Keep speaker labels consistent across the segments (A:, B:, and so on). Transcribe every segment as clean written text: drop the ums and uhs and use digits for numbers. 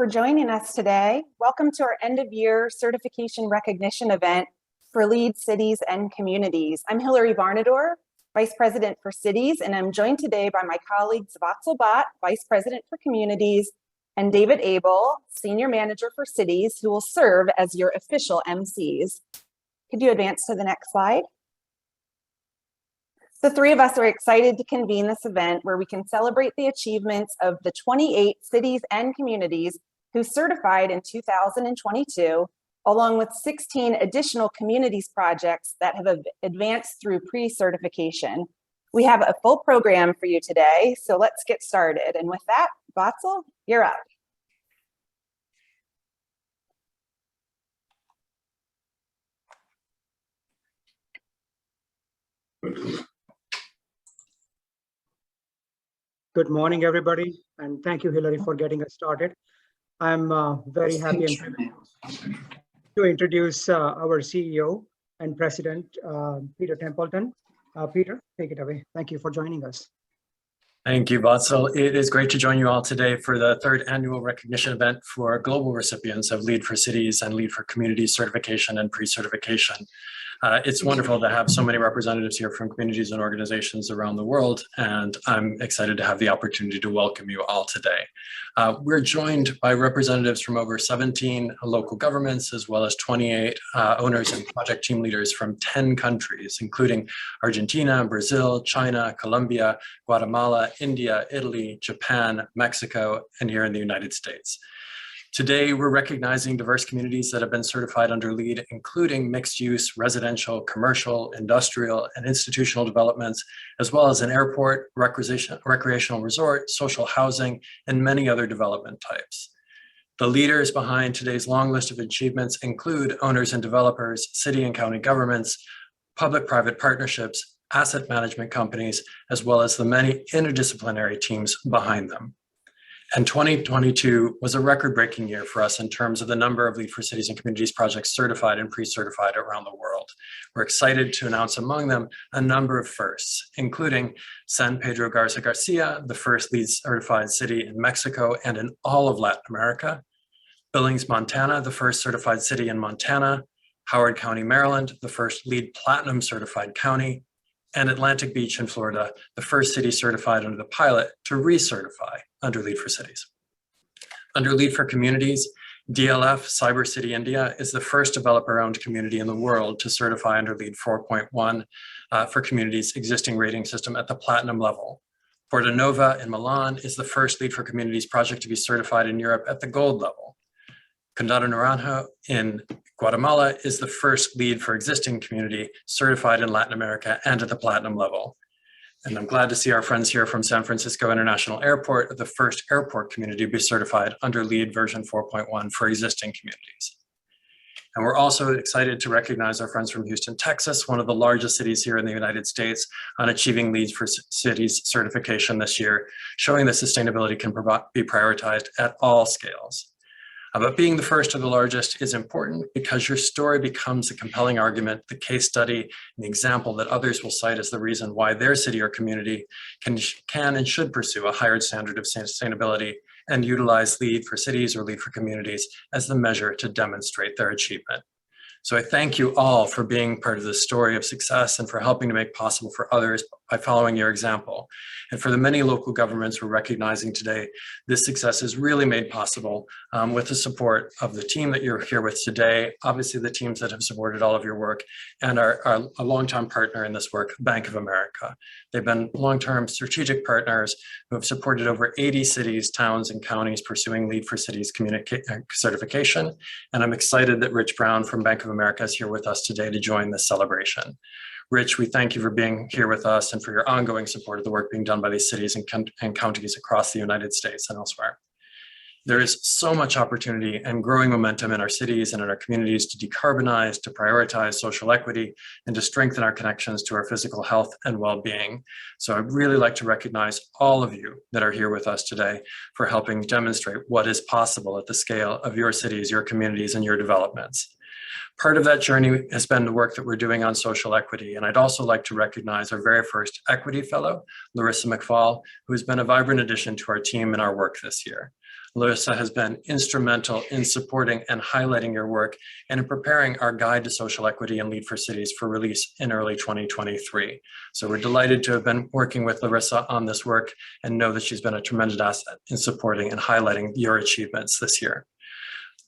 A: for joining us today. Welcome to our end-of-year certification recognition event for LEED cities and communities. I'm Hilary Varnador, Vice President for Cities, and I'm joined today by my colleagues Vatsal Bhatt, Vice President for Communities, and David Abel, Senior Manager for Cities, who will serve as your official MCs. Could you advance to the next slide? The three of us are excited to convene this event where we can celebrate the achievements of the 28 cities and communities who certified in 2022, along with 16 additional communities projects that have advanced through pre-certification. We have a full program for you today, so let's get started. And with that, Vatsal, you're up.
B: Good morning, everybody, and thank you, Hilary, for getting us started. I'm very happy and privileged to introduce our CEO and President, Peter Templeton. Peter, take it away. Thank you for joining us.
C: Thank you, Vatsal. It is great to join you all today for the third annual recognition event for global recipients of LEED for Cities and LEED for Communities certification and pre-certification. It's wonderful to have so many representatives here from communities and organizations around the world, and I'm excited to have the opportunity to welcome you all today. We're joined by representatives from over 17 local governments, as well as 28 owners and project team leaders from 10 countries, including Argentina, Brazil, China, Colombia, Guatemala, India, Italy, Japan, Mexico, and here in the United States. Today, we're recognizing diverse communities that have been certified under LEED, including mixed-use, residential, commercial, industrial, and institutional developments, as well as an airport, recreational resort, social housing, and many other development types. The leaders behind today's long list of achievements include owners and developers, city and county governments, public-private partnerships, asset management companies, as well as the many interdisciplinary teams behind them. And 2022 was a record-breaking year for us in terms of the number of LEED for Cities and Communities projects certified and pre-certified around the world. We're excited to announce among them a number of firsts, including San Pedro Garza Garcia, the first LEED certified city in Mexico and in all of Latin America, Billings, Montana, the first certified city in Montana, Howard County, Maryland, the first LEED Platinum certified county, and Atlantic Beach in Florida, the first city certified under the pilot to recertify under LEED for Cities. Under LEED for Communities, DLF Cyber City India is the first developer-owned community in the world to certify under LEED 4.1 for communities' existing rating system at the platinum level. Porta Nova in Milan is the first LEED for Communities project to be certified in Europe at the gold level. Condado Naranjo in Guatemala is the first LEED for existing community certified in Latin America and at the platinum level. And I'm glad to see our friends here from San Francisco International Airport, the first airport community to be certified under LEED version 4.1 for existing communities. And we're also excited to recognize our friends from Houston, Texas, one of the largest cities here in the United States, on achieving LEED for Cities certification this year, showing that sustainability can be prioritized at all scales. But being the first or the largest is important because your story becomes a compelling argument, the case study, and the example that others will cite as the reason why their city or community can and should pursue a higher standard of sustainability and utilize LEED for Cities or LEED for Communities as the measure to demonstrate their achievement. So I thank you all for being part of this story of success and for helping to make possible for others by following your example. And for the many local governments we're recognizing today, this success is really made possible with the support of the team that you're here with today, obviously the teams that have supported all of your work, and our longtime partner in this work, Bank of America. They've been long-term strategic partners who have supported over 80 cities, towns, and counties pursuing LEED for Cities certification. And I'm excited that Rich Brown from Bank of America is here with us today to join this celebration. Rich, we thank you for being here with us and for your ongoing support of the work being done by these cities and counties across the United States and elsewhere. There is so much opportunity and growing momentum in our cities and in our communities to decarbonize, to prioritize social equity, and to strengthen our connections to our physical health and well-being. So I'd really like to recognize all of you that are here with us today for helping demonstrate what is possible at the scale of your cities, your communities, and your developments. Part of that journey has been the work that we're doing on social equity. And I'd also like to recognize our very first Equity Fellow, Larissa McFall, who has been a vibrant addition to our team and our work this year. Larissa has been instrumental in supporting and highlighting your work and in preparing our guide to social equity and LEED for Cities for release in early 2023. So we're delighted to have been working with Larissa on this work and know that she's been a tremendous asset in supporting and highlighting your achievements this year.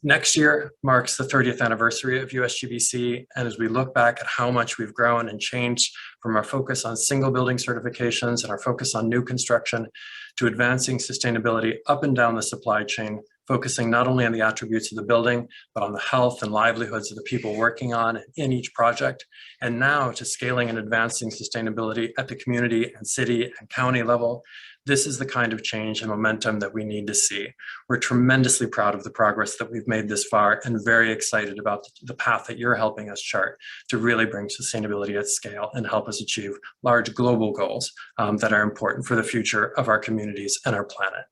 C: Next year marks the 30th anniversary of USGBC, and as we look back at how much we've grown and changed from our focus on single building certifications and our focus on new construction to advancing sustainability up and down the supply chain, focusing not only on the attributes of the building, but on the health and livelihoods of the people working on and in each project, and now to scaling and advancing sustainability at the community and city and county level. This is the kind of change and momentum that we need to see. We're tremendously proud of the progress that we've made this far and very excited about the path that you're helping us chart to really bring sustainability at scale and help us achieve large global goals that are important for the future of our communities and our planet.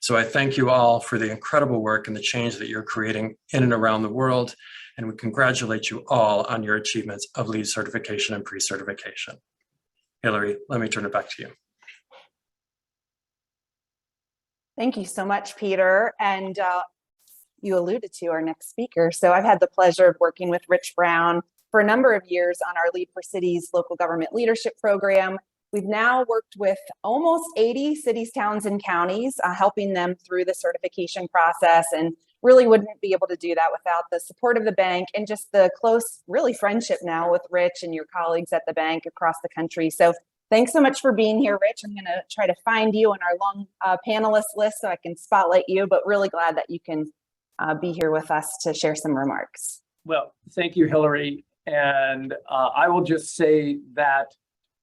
C: So I thank you all for the incredible work and the change that you're creating in and around the world. And we congratulate you all on your achievements of LEED certification and pre-certification. Hillary, let me turn it back to you.
A: Thank you so much, Peter. And you alluded to our next speaker. So I've had the pleasure of working with Rich Brown for a number of years on our LEED for Cities local government leadership program. We've now worked with almost 80 cities, towns, and counties, helping them through the certification process, and really wouldn't be able to do that without the support of the bank and just the close, really friendship now with Rich and your colleagues at the bank across the country. So thanks so much for being here, Rich. I'm going to try to find you on our long panelist list so I can spotlight you, but really glad that you can be here with us to share some remarks.
D: Well, thank you, Hillary. And I will just say that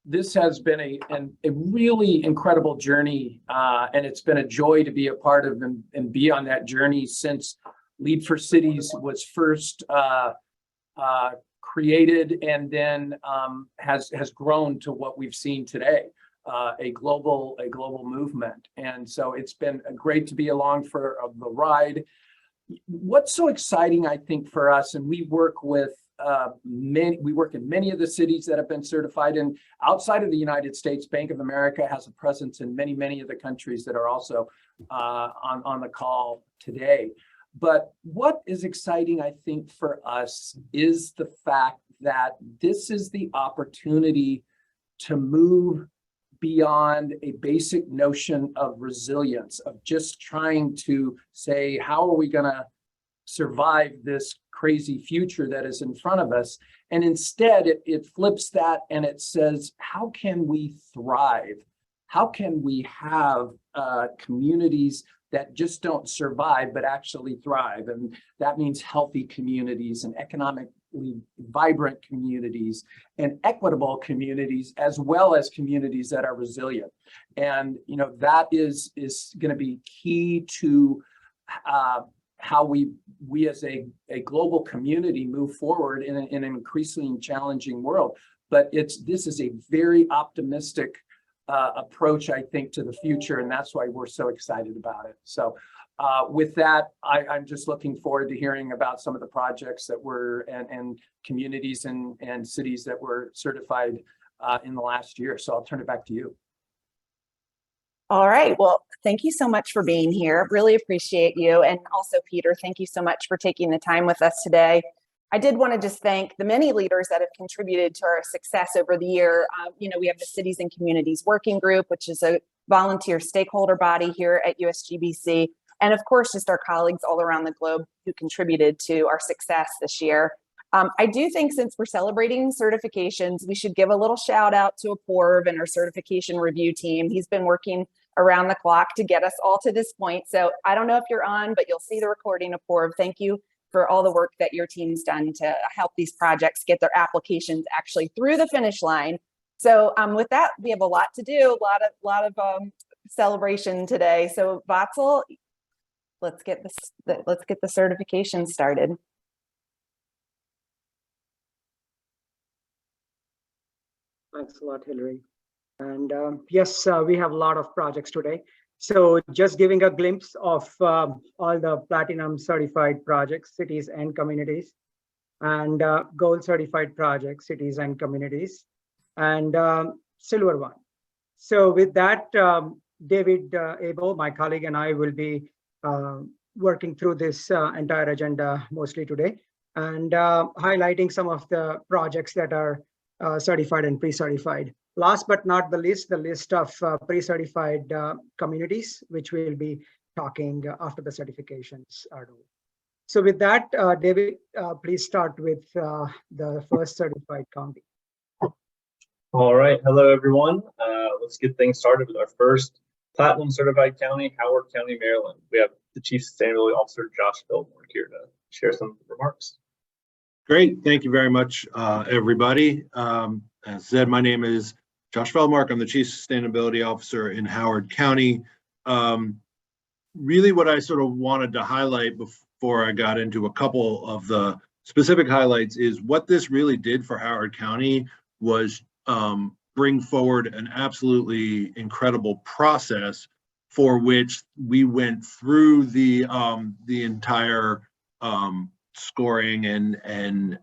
D: this has been a really incredible journey, and it's been a joy to be a part of and be on that journey since LEED for Cities was first created and then has grown to what we've seen today, a global movement. And so it's been great to be along for the ride. What's so exciting, I think, for us, and we work with we work in many of the cities that have been certified, and outside of the United States, Bank of America has a presence in many of the countries that are also on the call today. But what is exciting, I think, for us is the fact that this is the opportunity to move beyond a basic notion of resilience, of just trying to say, how are we going to survive this crazy future that is in front of us? And instead, it flips that and it says, how can we thrive? How can we have communities that just don't survive, but actually thrive? And that means healthy communities and economically vibrant communities and equitable communities, as well as communities that are resilient. And, you know, that is going to be key to how we as a global community move forward in an increasingly challenging world. But this is a very optimistic approach, I think, to the future, and that's why we're so excited about it. So with that, I'm just looking forward to hearing about some of the projects that were and communities and cities that were certified in the last year. So I'll turn it back to you.
A: All right. Well, thank you so much for being here. Really appreciate you. And also, Peter, thank you so much for taking the time with us today. I did want to just thank the many leaders that have contributed to our success over the year. You know, we have the Cities and Communities Working Group, which is a volunteer stakeholder body here at USGBC. And of course, just our colleagues all around the globe who contributed to our success this year. I do think since we're celebrating certifications, we should give a little shout out to Apoorv and our certification review team. He's been working around the clock to get us all to this point. So I don't know if you're on, but you'll see the recording, Apoorv. Thank you for all the work that your team's done to help these projects get their applications actually through the finish line. So with that, we have a lot to do, a lot of celebration today. So Vatsal, let's get the certification started.
B: Thanks a lot, Hillary. And yes, we have a lot of projects today. So just giving a glimpse of all the platinum certified projects, cities and communities, and gold certified projects, cities and communities, and silver one. So with that, David Abel, my colleague, and I will be working through this entire agenda mostly today and highlighting some of the projects that are certified and pre-certified. Last but not the least, the list of pre-certified communities, which we'll be talking after the certifications are done. So with that, David, please start with the first certified county.
E: All right, hello everyone. Let's get things started with our first Platinum certified county, Howard County, Maryland. We have the Chief Sustainability Officer, Josh Feldmore, here to share some remarks.
F: Great, thank you very much, everybody. As said, my name is Josh Feldmark. I'm the Chief Sustainability Officer in Howard County. Really what I sort of wanted to highlight before I got into a couple of the specific highlights is what this really did for Howard County was bring forward an absolutely incredible process for which we went through the entire scoring and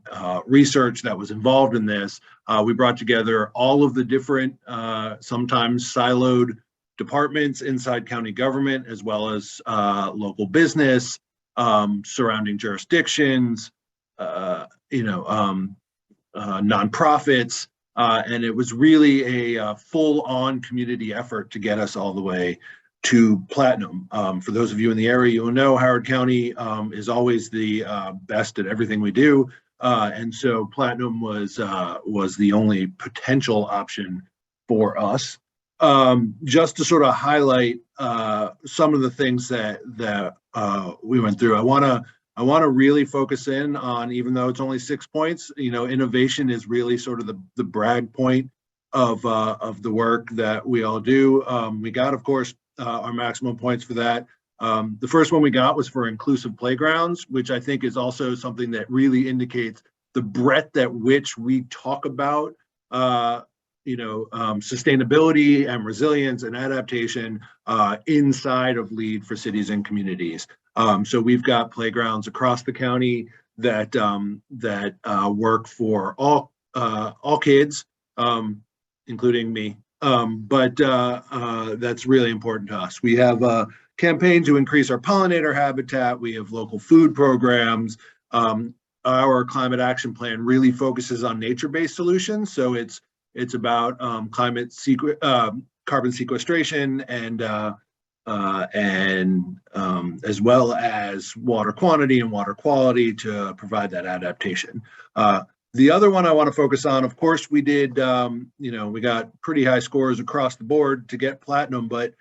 F: research that was involved in this. We brought together all of the different, sometimes siloed departments inside county government, as well as local business, surrounding jurisdictions, nonprofits, and it was really a full-on community effort to get us all the way to Platinum. For those of you in the area, you'll know Howard County is always the best at everything we do, and so Platinum was the only potential option for us. Just to sort of highlight some of the things that we went through, I want to really focus in on, even though it's only 6 points, innovation is really sort of the brag point of the work that we all do. We got, of course, our maximum points for that. The first one we got was for inclusive playgrounds, which I think is also something that really indicates the breadth at which we talk about sustainability and resilience and adaptation inside of LEED for cities and communities. So we've got playgrounds across the county that work for all kids, including me. But that's really important to us. We have a campaign to increase our pollinator habitat. We have local food programs. Our climate action plan really focuses on nature-based solutions. So it's about carbon sequestration and as well as water quantity and water quality to provide that adaptation. The other one I want to focus on, of course, we did, we got pretty high scores across the board to get Platinum, but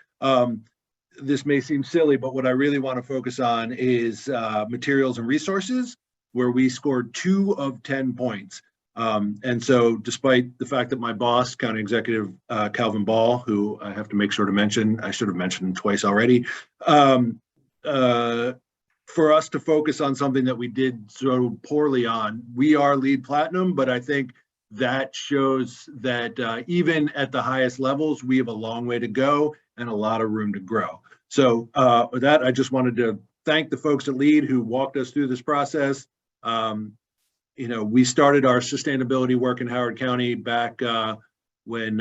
F: this may seem silly, but what I really want to focus on is materials and resources, where we scored 2 of 10 points. And so despite the fact that my boss, County Executive Calvin Ball, who I have to make sure to mention, I should have mentioned him twice already, for us to focus on something that we did so poorly on, we are LEED Platinum, but I think that shows that even at the highest levels, we have a long way to go and a lot of room to grow. So with that, I just wanted to thank the folks at LEED who walked us through this process. We started our sustainability work in Howard County back when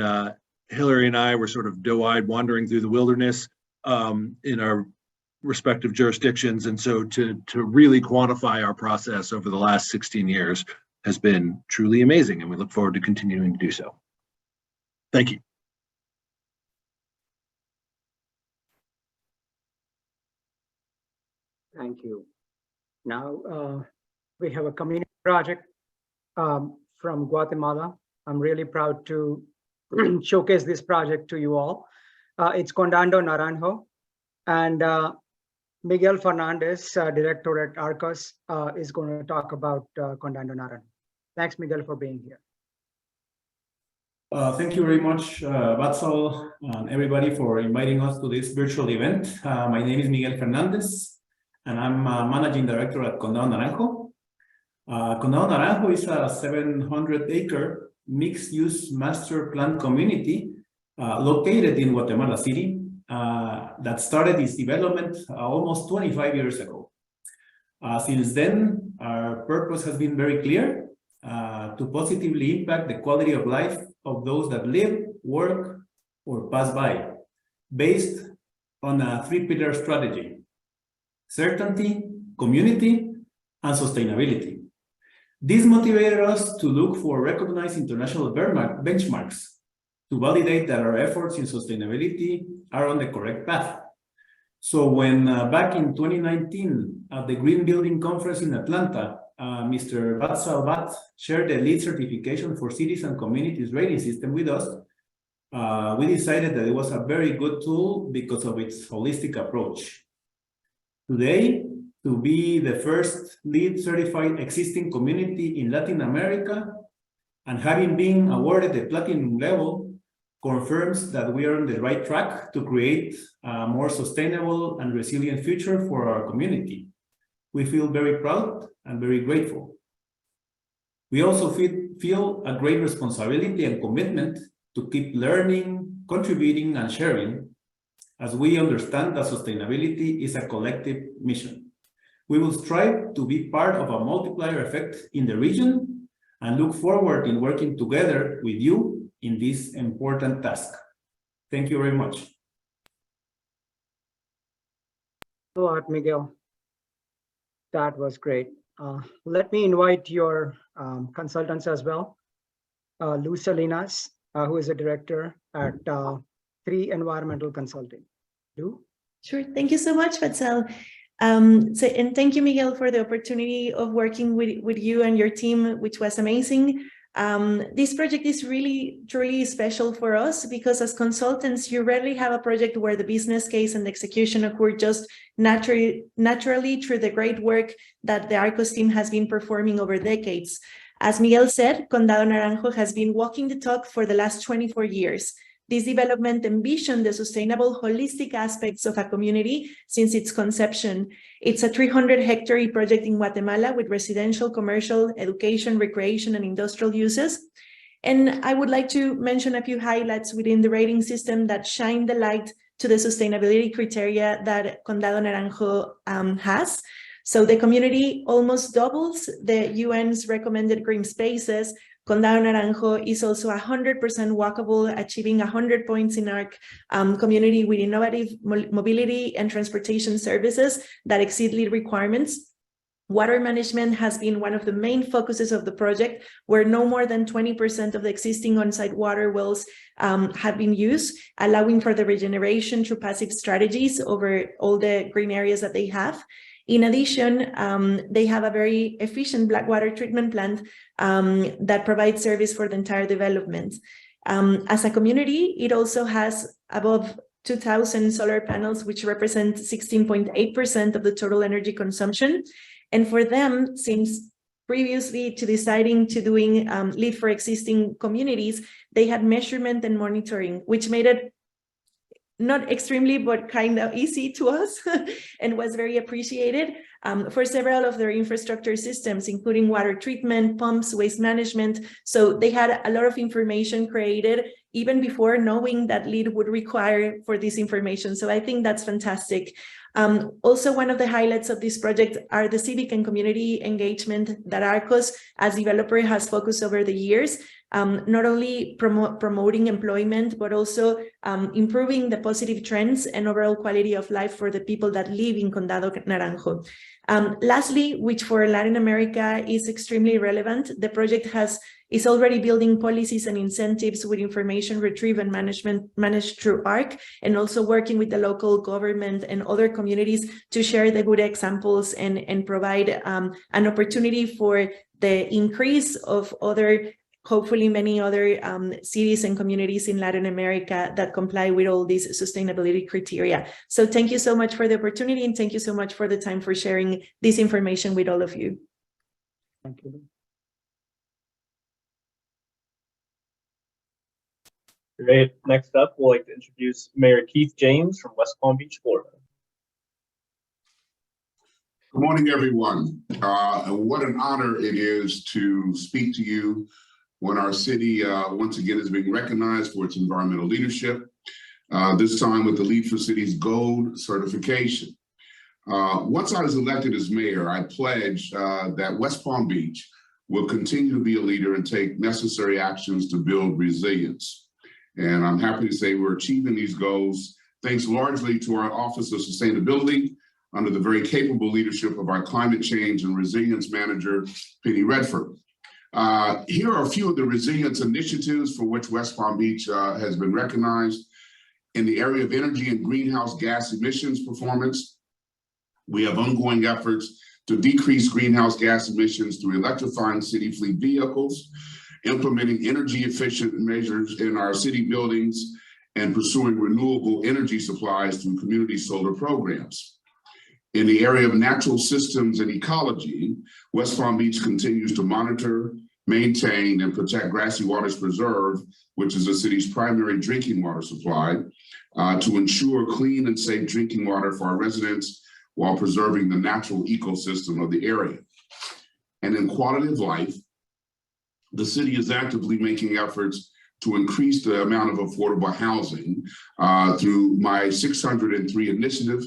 F: Hillary and I were sort of doe-eyed wandering through the wilderness in our respective jurisdictions. And so to really quantify our process over the last 16 years has been truly amazing, and we look forward to continuing to do so. Thank you.
B: Thank you. Now we have a community project from Guatemala. I'm really proud to showcase this project to you all. It's Condado Naranjo, and Miguel Fernandez, director at Arcos, is going to talk about Condado Naranjo. Thanks, Miguel, for being here.
G: Thank you very much, Batsal, and everybody for inviting us to this virtual event. My name is Miguel Fernandez, and I'm Managing Director at Condado Naranjo. Condado Naranjo is a 700-acre mixed-use master plan community located in Guatemala City that started its development almost 25 years ago. Since then, our purpose has been very clear, to positively impact the quality of life of those that live, work, or pass by, based on a 3-pillar strategy: certainty, community, and sustainability. This motivated us to look for recognized international benchmarks to validate that our efforts in sustainability are on the correct path. So when back in 2019 at the Green Building Conference in Atlanta, Mr. Batsal Bat shared the LEED certification for cities and communities rating system with us, we decided that it was a very good tool because of its holistic approach. Today, to be the first LEED certified existing community in Latin America and having been awarded the platinum level confirms that we are on the right track to create a more sustainable and resilient future for our community. We feel very proud and very grateful. We also feel a great responsibility and commitment to keep learning, contributing, and sharing, as we understand that sustainability is a collective mission. We will strive to be part of a multiplier effect in the region and look forward in working together with you in this important task. Thank you very much.
B: Thanks a lot, Miguel. That was great. Let me invite your consultants as well. Lou Salinas, who is a director at 3 Environmental Consulting. Lou?
H: Sure. Thank you so much, Batsal. And thank you, Miguel, for the opportunity of working with you and your team, which was amazing. This project is really, truly special for us because as consultants, you rarely have a project where the business case and the execution occur just naturally through the great work that the Arcos team has been performing over decades. As Miguel said, Condado Naranjo has been walking the talk for the last 24 years. This development envisioned the sustainable, holistic aspects of a community since its conception. It's a 300-hectare project in Guatemala with residential, commercial, education, recreation, and industrial uses. And I would like to mention a few highlights within the rating system that shine the light to the sustainability criteria that Condado Naranjo has. So the community almost doubles the UN's recommended green spaces. Condado Naranjo is also 100% walkable, achieving 100 points in our community with innovative mobility and transportation services that exceed LEED requirements. Water management has been one of the main focuses of the project, where no more than 20% of the existing on-site water wells have been used, allowing for the regeneration through passive strategies over all the green areas that they have. In addition, they have a very efficient black water treatment plant that provides service for the entire development. As a community, it also has above 2,000 solar panels, which represent 16.8% of the total energy consumption. And for them, since previously to deciding to doing LEED for existing communities, they had measurement and monitoring, which made it not extremely, but kind of easy to us and was very appreciated for several of their infrastructure systems, including water treatment, pumps, waste management. So they had a lot of information created even before knowing that LEED would require for this information. So I think that's fantastic. Also, one of the highlights of this project are the civic and community engagement that Arcos as developer has focused over the years. Not only promoting employment, but also improving the positive trends and overall quality of life for the people that live in Condado Naranjo. Lastly, which for Latin America is extremely relevant, the project is already building policies and incentives with information retrieve and managed through ARC, and also working with the local government and other communities to share the good examples and provide an opportunity for the increase of hopefully many other cities and communities in Latin America that comply with all these sustainability criteria. So thank you so much for the opportunity, and thank you so much for the time for sharing this information with all of you.
B: Thank you.
E: Great. Next up, we'd like to introduce Mayor Keith James from West Palm Beach, Florida.
I: Good morning, everyone. What an honor it is to speak to you when our city once again is being recognized for its environmental leadership, this time with the LEED for Cities Gold certification. Once I was elected as mayor, I pledged that West Palm Beach will continue to be a leader and take necessary actions to build resilience. And I'm happy to say we're achieving these goals thanks largely to our Office of Sustainability, under the very capable leadership of our climate change and resilience manager, Penny Redford. Here are a few of the resilience initiatives for which West Palm Beach has been recognized. In the area of energy and greenhouse gas emissions performance, we have ongoing efforts to decrease greenhouse gas emissions through electrifying city fleet vehicles, implementing energy efficient measures in our city buildings, and pursuing renewable energy supplies through community solar programs. In the area of natural systems and ecology, West Palm Beach continues to monitor, maintain, and protect Grassy Waters Preserve, which is the city's primary drinking water supply, to ensure clean and safe drinking water for our residents while preserving the natural ecosystem of the area. And in quality of life, the city is actively making efforts to increase the amount of affordable housing through my 603 initiative,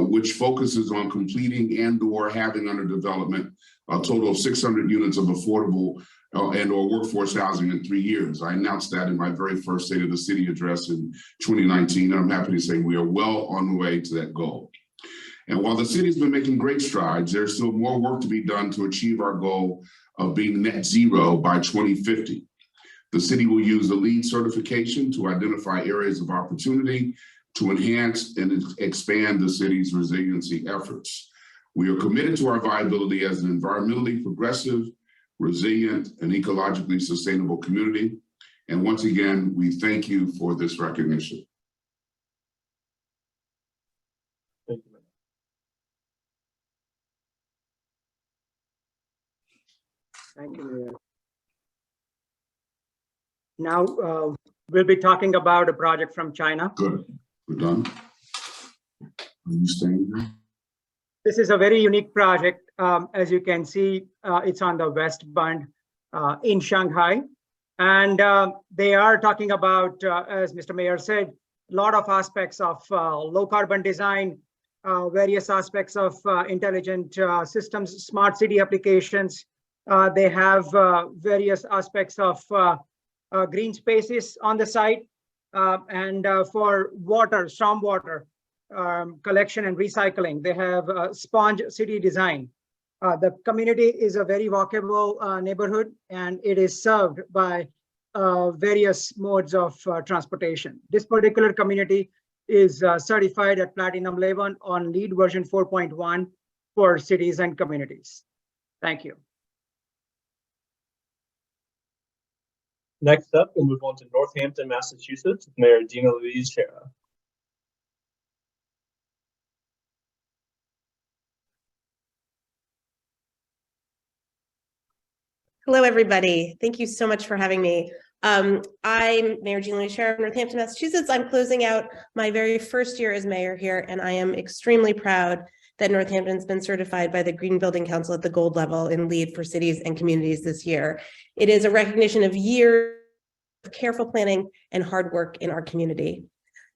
I: which focuses on completing and/or having under development a total of 600 units of affordable and/or workforce housing in 3 years. I announced that in my very first State of the City address in 2019, and I'm happy to say we are well on the way to that goal. And while the city's been making great strides, there's still more work to be done to achieve our goal of being net zero by 2050. The city will use the LEED certification to identify areas of opportunity to enhance and expand the city's resiliency efforts. We are committed to our viability as an environmentally progressive, resilient, and ecologically sustainable community. And once again, we thank you for this recognition.
E: Thank you.
B: Thank you, Mayor. Now, we'll be talking about a project from China.
I: Good, we're done. Are you staying here?
B: This is a very unique project. As you can see, it's on the West Bund in Shanghai. And they are talking about, as Mr. Mayor said, a lot of aspects of low carbon design, various aspects of intelligent systems, smart city applications. They have various aspects of green spaces on the site and for water, stormwater collection and recycling. They have sponge city design. The community is a very walkable neighborhood, and it is served by various modes of transportation. This particular community is certified at Platinum Level on LEED version 4.1 for cities and communities. Thank you.
E: Next up, we'll move on to Northampton, Massachusetts, with Mayor Dina Louise Shera.
J: Hello, everybody. Thank you so much for having me. I'm Mayor Gina Louise Shera of Northampton, Massachusetts. I'm closing out my very first year as mayor here, and I am extremely proud that Northampton's been certified by the Green Building Council at the gold level in LEED for cities and communities this year. It is a recognition of years of careful planning and hard work in our community.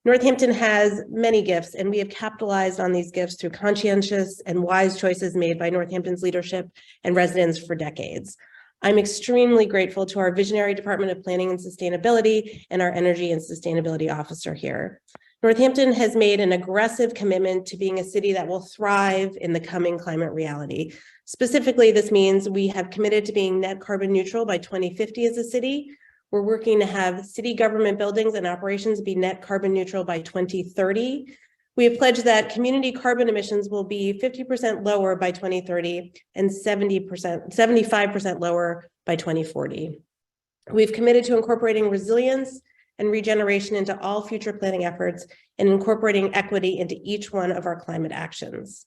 J: Northampton has many gifts, and we have capitalized on these gifts through conscientious and wise choices made by Northampton's leadership and residents for decades. I'm extremely grateful to our visionary Department of Planning and Sustainability and our Energy and Sustainability Officer here. Northampton has made an aggressive commitment to being a city that will thrive in the coming climate reality. Specifically, this means we have committed to being net carbon neutral by 2050 as a city. We're working to have city government buildings and operations be net carbon neutral by 2030. We have pledged that community carbon emissions will be 50% lower by 2030 and 75% lower by 2040. We've committed to incorporating resilience and regeneration into all future planning efforts and incorporating equity into each one of our climate actions.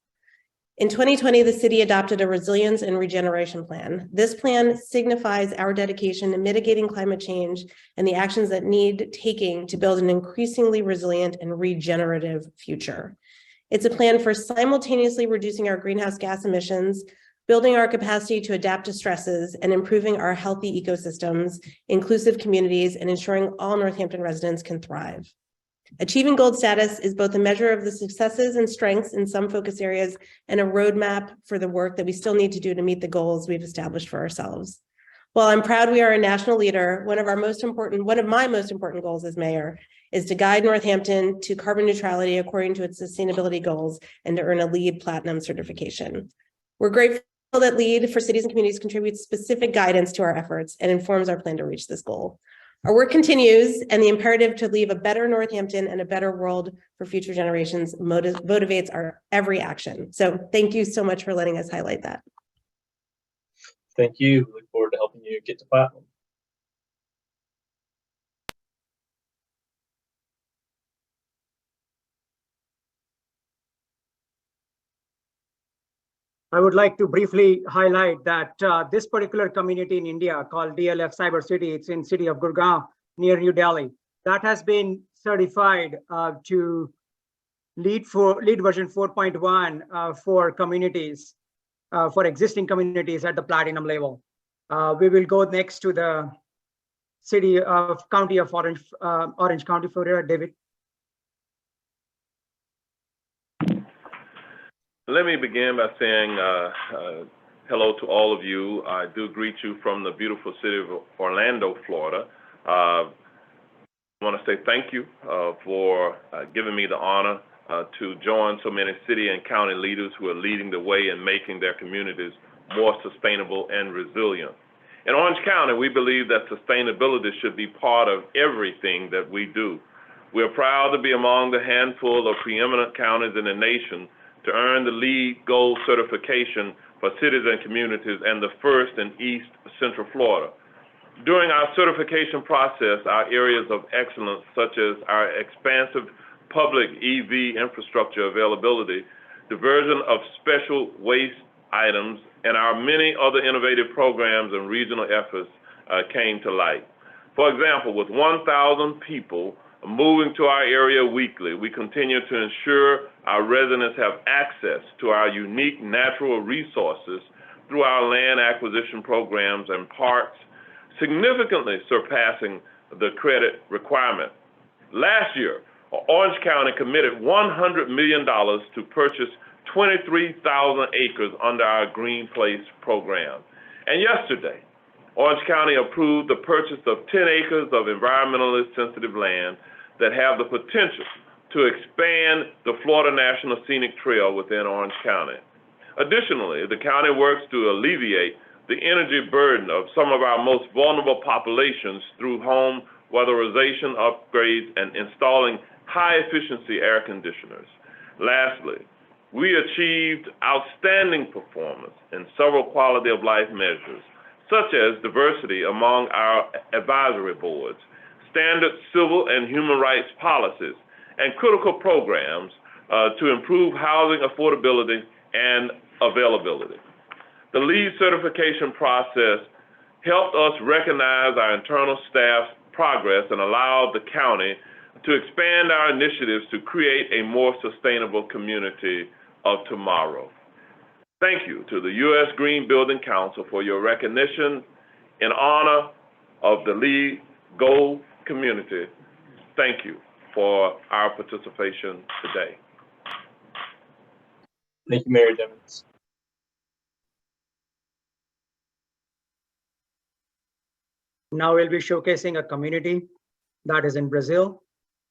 J: In 2020, the city adopted a resilience and regeneration plan. This plan signifies our dedication to mitigating climate change and the actions that need taking to build an increasingly resilient and regenerative future. It's a plan for simultaneously reducing our greenhouse gas emissions, building our capacity to adapt to stresses, and improving our healthy ecosystems, inclusive communities, and ensuring all Northampton residents can thrive. Achieving gold status is both a measure of the successes and strengths in some focus areas and a roadmap for the work that we still need to do to meet the goals we've established for ourselves. While I'm proud we are a national leader, one of my most important goals as mayor is to guide Northampton to carbon neutrality according to its sustainability goals and to earn a LEED Platinum certification. We're grateful that LEED for Cities and Communities contributes specific guidance to our efforts and informs our plan to reach this goal. Our work continues, and the imperative to leave a better Northampton and a better world for future generations motivates our every action. So thank you so much for letting us highlight that.
E: Thank you. We look forward to helping you get to platinum.
B: I would like to briefly highlight that this particular community in India called DLF Cyber City, it's in city of Gurgaon near New Delhi, that has been certified to LEED version 4.1 for communities, for existing communities at the platinum level. We will go next to the county of Orange County for David.
K: Let me begin by saying hello to all of you. I do greet you from the beautiful city of Orlando, Florida. I want to say thank you for giving me the honor to join so many city and county leaders who are leading the way in making their communities more sustainable and resilient. In Orange County, we believe that sustainability should be part of everything that we do. We're proud to be among the handful of preeminent counties in the nation to earn the LEED Gold certification for cities and communities, and the first in East Central Florida. During our certification process, our areas of excellence, such as our expansive public EV infrastructure availability, diversion of special waste items, and our many other innovative programs and regional efforts came to light. For example, with 1,000 people moving to our area weekly, we continue to ensure our residents have access to our unique natural resources through our land acquisition programs and parks, significantly surpassing the credit requirement. Last year, Orange County committed $100 million to purchase 23,000 acres under our Green Place program. And yesterday, Orange County approved the purchase of 10 acres of environmentally sensitive land that have the potential to expand the Florida National Scenic Trail within Orange County. Additionally, the county works to alleviate the energy burden of some of our most vulnerable populations through home weatherization upgrades and installing high-efficiency air conditioners. Lastly, we achieved outstanding performance in several quality of life measures, such as diversity among our advisory boards, standard civil and human rights policies, and critical programs to improve housing affordability and availability. The LEED certification process helped us recognize our internal staff's progress and allowed the county to expand our initiatives to create a more sustainable community of tomorrow. Thank you to the U.S. Green Building Council for your recognition in honor of the LEED Gold community. Thank you for our participation today.
E: Thank you, Mayor Demings.
B: Now we'll be showcasing a community that is in Brazil,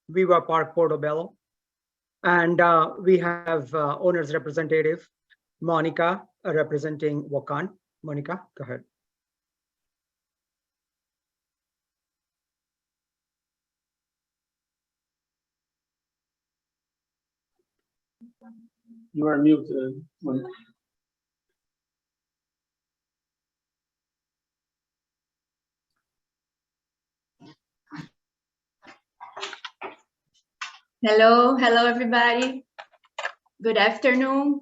B: Viva Park Portobello. And we have owner's representative, Monica, representing Wakan. Monica, go ahead.
L: You are muted, Monica.
M: Hello everybody. Good afternoon.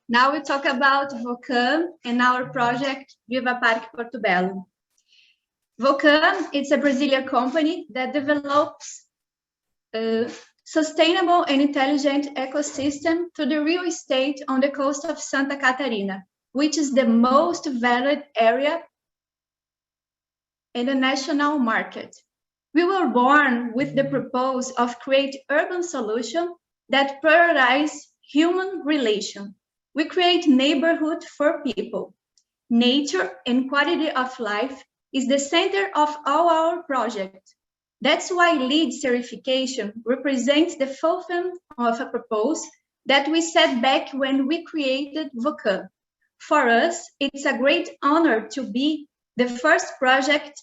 M: Now we talk about Wakan and our project Viva Parque Portobello. Wakan is a Brazilian company that develops a sustainable and intelligent ecosystem to the real estate on the coast of Santa Catarina, which is the most valued area in the national market. We were born with the purpose of create urban solution that prioritize human relation. We create neighborhood for people. Nature and quality of life is the center of all our projects. That's why LEED certification represents the fulfillment of a purpose that we set back when we created VOCAM. For us, it's a great honor to be the first project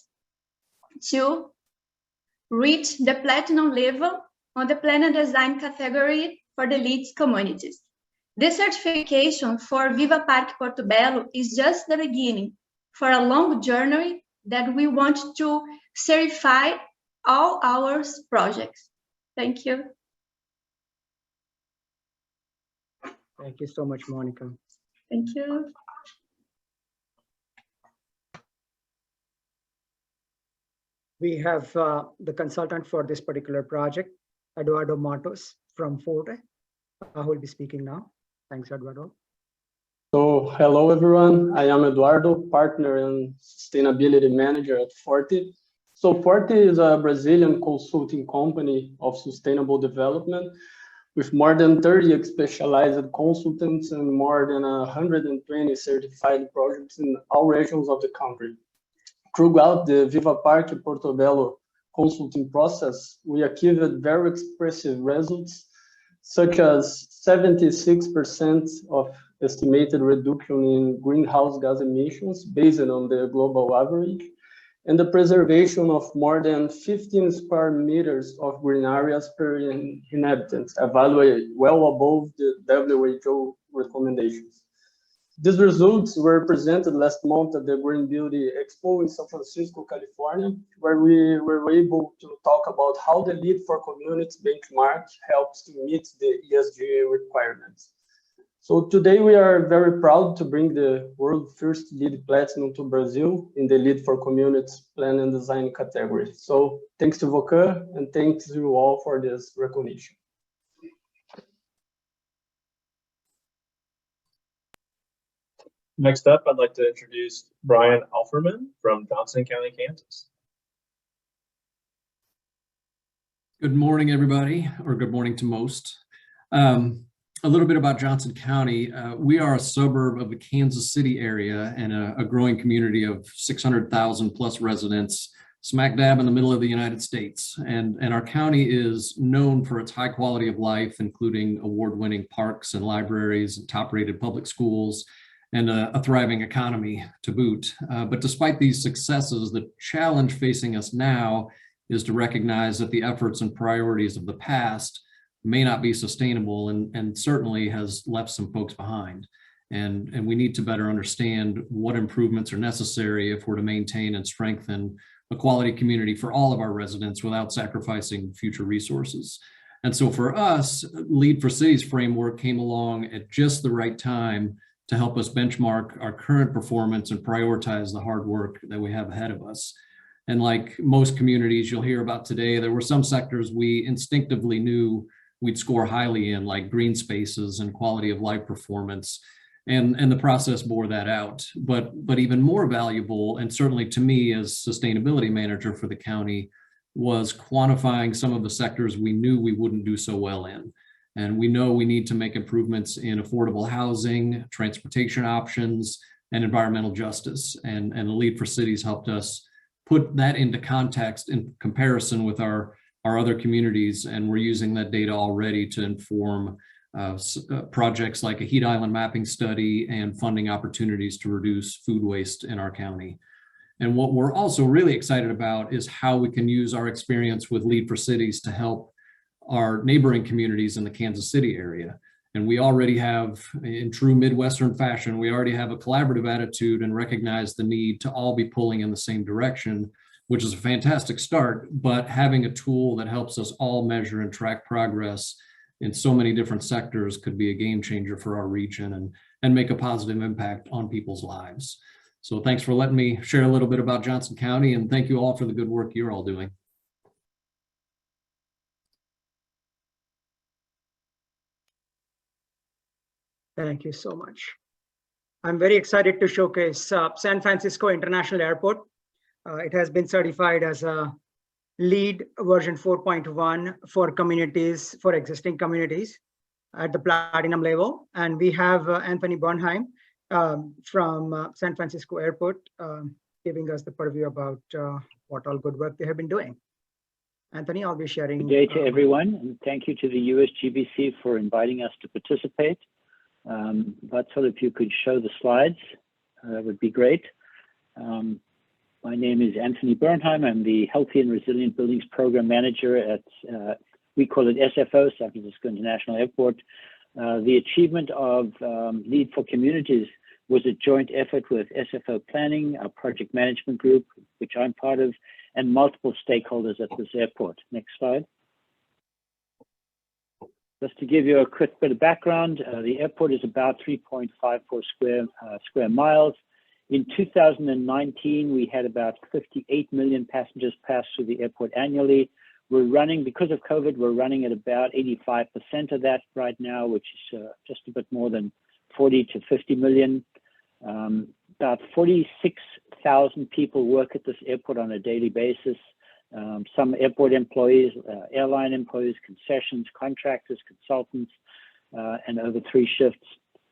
M: to reach the platinum level on the planning design category for the LEED communities. The certification for Viva Parque Porto Belo is just the beginning for a long journey that we want to certify all our projects. Thank you.
B: Thank you so much, Monica.
M: Thank you.
B: We have the consultant for this particular project, Eduardo Matos from Forte, who will be speaking now. Thanks, Eduardo.
L: So, hello everyone. I am Eduardo, partner and sustainability manager at Forte. So Forte is a Brazilian consulting company of sustainable development with more than 30 specialized consultants and more than 120 certified projects in all regions of the country. Throughout the Viva Parque Porto Belo consulting process, we achieved very expressive results, such as 76% of estimated reduction in greenhouse gas emissions based on the global average, and the preservation of more than 15 square meters of green areas per inhabitant, evaluated well above the WHO recommendations. These results were presented last month at the Green Beauty Expo in San Francisco, California, where we were able to talk about how the LEED for Communities benchmark helps to meet the ESG requirements. So today we are very proud to bring the world's first LEED Platinum to Brazil in the LEED for Communities Plan and Design category. So thanks to VOCAM and thanks to you all for this recognition.
E: Next up, I'd like to introduce Brian Alferman from Johnson County, Kansas.
N: Good morning, everybody, or good morning to most. A little bit about Johnson County. We are a suburb of the Kansas City area and a growing community of 600,000 plus residents, smack dab in the middle of the United States. And our county is known for its high quality of life, including award-winning parks and libraries and top-rated public schools, and a thriving economy to boot. But despite these successes, the challenge facing us now is to recognize that the efforts and priorities of the past may not be sustainable and certainly has left some folks behind. And we need to better understand what improvements are necessary if we're to maintain and strengthen a quality community for all of our residents without sacrificing future resources. And so for us, LEED for Cities framework came along at just the right time to help us benchmark our current performance and prioritize the hard work that we have ahead of us. And like most communities you'll hear about today, there were some sectors we instinctively knew we'd score highly in, like green spaces and quality of life performance. And the process bore that out. But even more valuable, and certainly to me as sustainability manager for the county, was quantifying some of the sectors we knew we wouldn't do so well in. And we know we need to make improvements in affordable housing, transportation options, and environmental justice. And the LEED for Cities helped us put that into context in comparison with our other communities. And we're using that data already to inform projects like a heat island mapping study and funding opportunities to reduce food waste in our county. And what we're also really excited about is how we can use our experience with LEED for Cities to help our neighboring communities in the Kansas City area. And we already have, in true Midwestern fashion, we already have a collaborative attitude and recognize the need to all be pulling in the same direction, which is a fantastic start, but having a tool that helps us all measure and track progress in so many different sectors could be a game changer for our region and make a positive impact on people's lives. So thanks for letting me share a little bit about Johnson County, and thank you all for the good work you're all doing.
B: Thank you so much. I'm very excited to showcase San Francisco International Airport. It has been certified as a LEED version 4.1 for communities, for existing communities at the platinum level. And we have Anthony Bernheim from San Francisco Airport giving us the purview about what all good work they have been doing. Anthony, I'll be sharing.
O: Good day to everyone, and thank you to the USGBC for inviting us to participate. Vatsal, if you could show the slides, that would be great. My name is Anthony Bernheim. I'm the Healthy and Resilient Buildings Program Manager at, we call it SFO, San Francisco International Airport. The achievement of LEED for Communities was a joint effort with SFO Planning, our project management group, which I'm part of, and multiple stakeholders at this airport. Next slide. Just to give you a quick bit of background, the airport is about 3.54 square miles. In 2019, we had about 58 million passengers pass through the airport annually. We're running, because of COVID, we're running at about 85% of that right now, which is just a bit more than 40 to 50 million. About 46,000 people work at this airport on a daily basis. Some airport employees, airline employees, concessions, contractors, consultants, and over 3 shifts.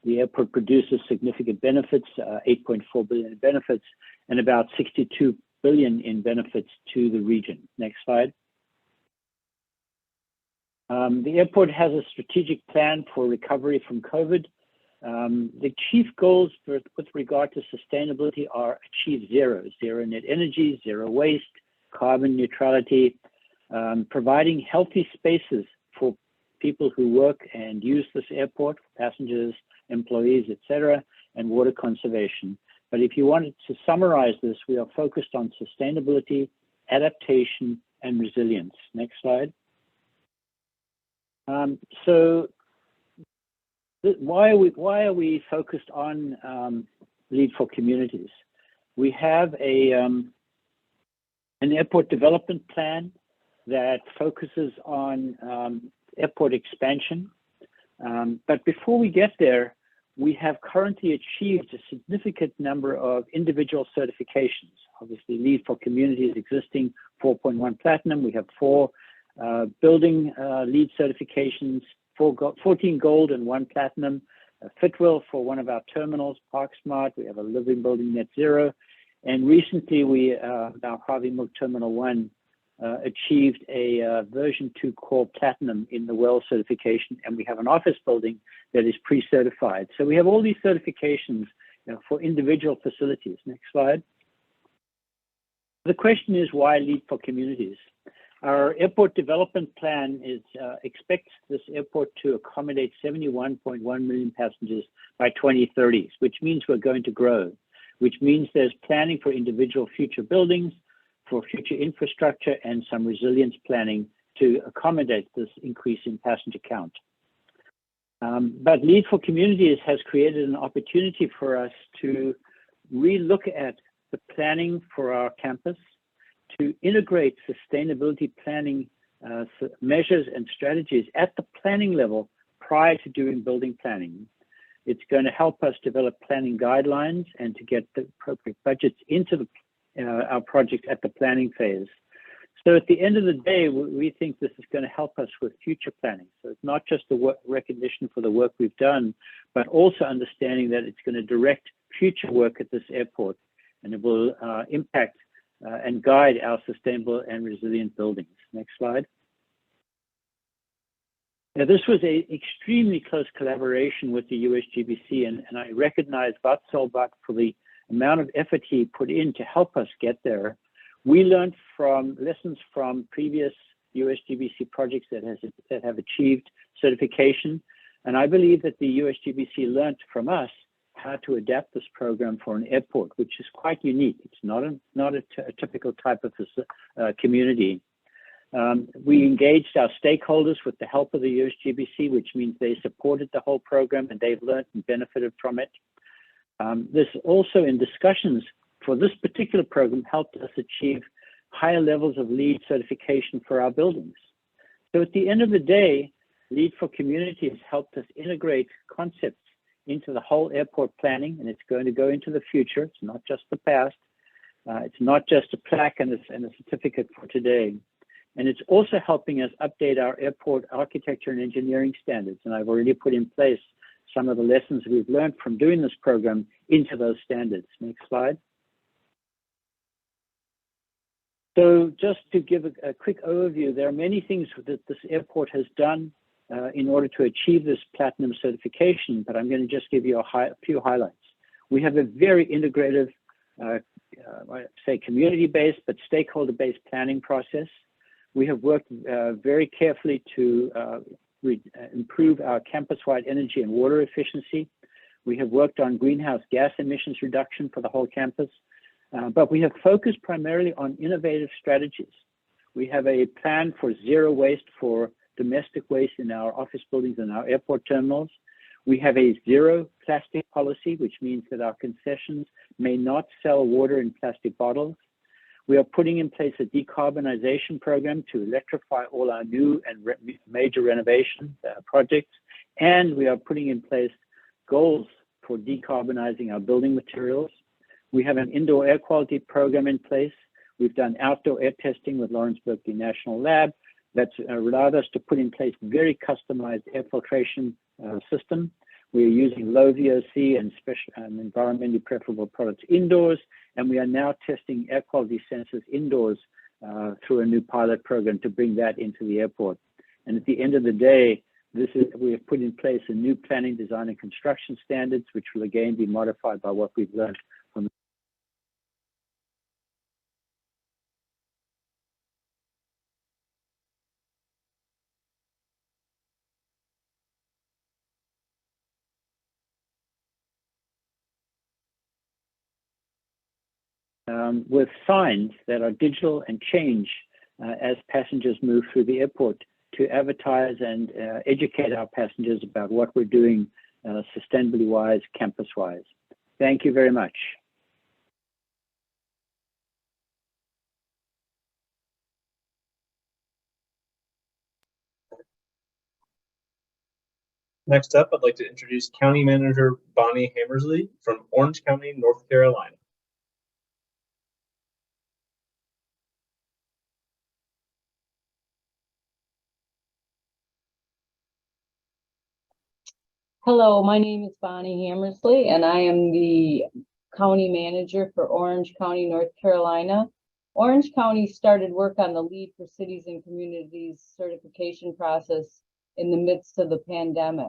O: The airport produces significant benefits, 8.4 billion in benefits, and about 62 billion in benefits to the region. Next slide. The airport has a strategic plan for recovery from COVID. The chief goals with regard to sustainability are achieve zero net energy, zero waste, carbon neutrality, providing healthy spaces for people who work and use this airport, passengers, employees, etc., and water conservation. But if you wanted to summarize this, we are focused on sustainability, adaptation, and resilience. Next slide. Why are we focused on LEED for Communities? We have an airport development plan that focuses on airport expansion. But before we get there, we have currently achieved a significant number of individual certifications. Obviously, LEED for Communities existing 4.1 Platinum. We have 4 building LEED certifications, 14 Gold and 1 Platinum. Fitwell for one of our terminals, ParkSmart. We have a living building Net Zero. And recently, we our Harvey Milk Terminal 1 achieved a version 2 core platinum in the WELL certification, and we have an office building that is pre-certified. So we have all these certifications for individual facilities. Next slide. The question is, why LEED for Communities? Our airport development plan expects this airport to accommodate 71.1 million passengers by 2030, which means we're going to grow, which means there's planning for individual future buildings, for future infrastructure, and some resilience planning to accommodate this increase in passenger count. But LEED for Communities has created an opportunity for us to relook at the planning for our campus, to integrate sustainability planning measures and strategies at the planning level prior to doing building planning. It's going to help us develop planning guidelines and to get the appropriate budgets into our project at the planning phase. So at the end of the day, we think this is going to help us with future planning. So it's not just the recognition for the work we've done, but also understanding that it's going to direct future work at this airport, and it will impact and guide our sustainable and resilient buildings. Next slide. Now, this was an extremely close collaboration with the USGBC, and I recognize Vatsal for the amount of effort he put in to help us get there. We learned from lessons from previous USGBC projects that have achieved certification, and I believe that the USGBC learned from us how to adapt this program for an airport, which is quite unique. It's not a typical type of community. We engaged our stakeholders with the help of the USGBC, which means they supported the whole program and they've learned and benefited from it. This also, in discussions for this particular program, helped us achieve higher levels of LEED certification for our buildings. So at the end of the day, LEED for Communities helped us integrate concepts into the whole airport planning, and it's going to go into the future. It's not just the past. It's not just a plaque and a certificate for today. And it's also helping us update our airport architecture and engineering standards. And I've already put in place some of the lessons we've learned from doing this program into those standards. Next slide. So just to give a quick overview, there are many things that this airport has done in order to achieve this platinum certification, but I'm going to just give you a few highlights. We have a very integrative, I'd say community-based, but stakeholder-based planning process. We have worked very carefully to improve our campus-wide energy and water efficiency. We have worked on greenhouse gas emissions reduction for the whole campus, but we have focused primarily on innovative strategies. We have a plan for zero waste for domestic waste in our office buildings and our airport terminals. We have a zero plastic policy, which means that our concessions may not sell water in plastic bottles. We are putting in place a decarbonization program to electrify all our new and major renovation projects. And we are putting in place goals for decarbonizing our building materials. We have an indoor air quality program in place. We've done outdoor air testing with Lawrence Berkeley National Lab that's allowed us to put in place very customized air filtration system. We are using low VOC and special environmentally preferable products indoors, and we are now testing air quality sensors indoors through a new pilot program to bring that into the airport. And at the end of the day, we have put in place a new planning, design, and construction standards, which will again be modified by what we've learned from with signs that are digital and change as passengers move through the airport to advertise and educate our passengers about what we're doing sustainably wise, campus wise. Thank you very much.
E: Next up, I'd like to introduce County Manager Bonnie Hammersley from Orange County, North Carolina.
P: Hello, my name is Bonnie Hammersley, and I am the County Manager for Orange County, North Carolina. Orange County started work on the LEED for Cities and Communities certification process in the midst of the pandemic.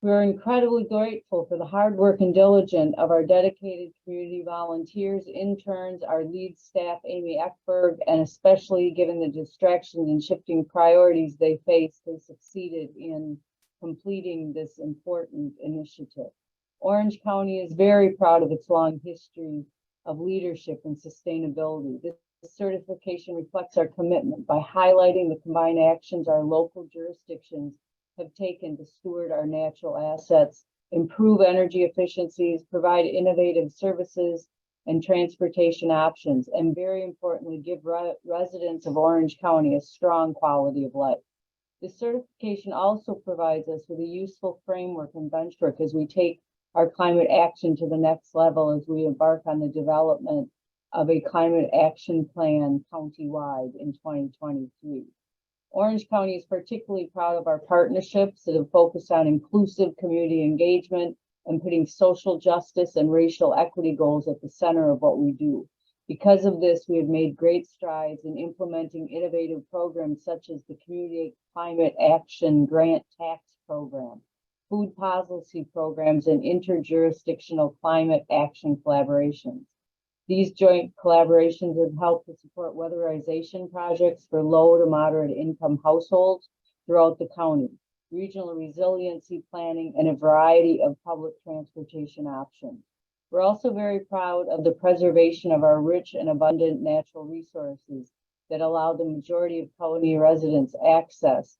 P: We're incredibly grateful for the hard work and diligence of our dedicated community volunteers, interns, our LEED staff, Amy Eckberg, and especially given the distractions and shifting priorities they faced, they succeeded in completing this important initiative. Orange County is very proud of its long history of leadership and sustainability. This certification reflects our commitment by highlighting the combined actions our local jurisdictions have taken to steward our natural assets, improve energy efficiencies, provide innovative services and transportation options, and very importantly, give residents of Orange County a strong quality of life. This certification also provides us with a useful framework and benchmark as we take our climate action to the next level as we embark on the development of a climate action plan countywide in 2023. Orange County is particularly proud of our partnerships that have focused on inclusive community engagement and putting social justice and racial equity goals at the center of what we do. Because of this, we have made great strides in implementing innovative programs such as the Community Climate Action Grant Tax Program, food policy programs, and interjurisdictional climate action collaborations. These joint collaborations have helped to support weatherization projects for low to moderate income households throughout the county, regional resiliency planning, and a variety of public transportation options. We're also very proud of the preservation of our rich and abundant natural resources that allow the majority of county residents access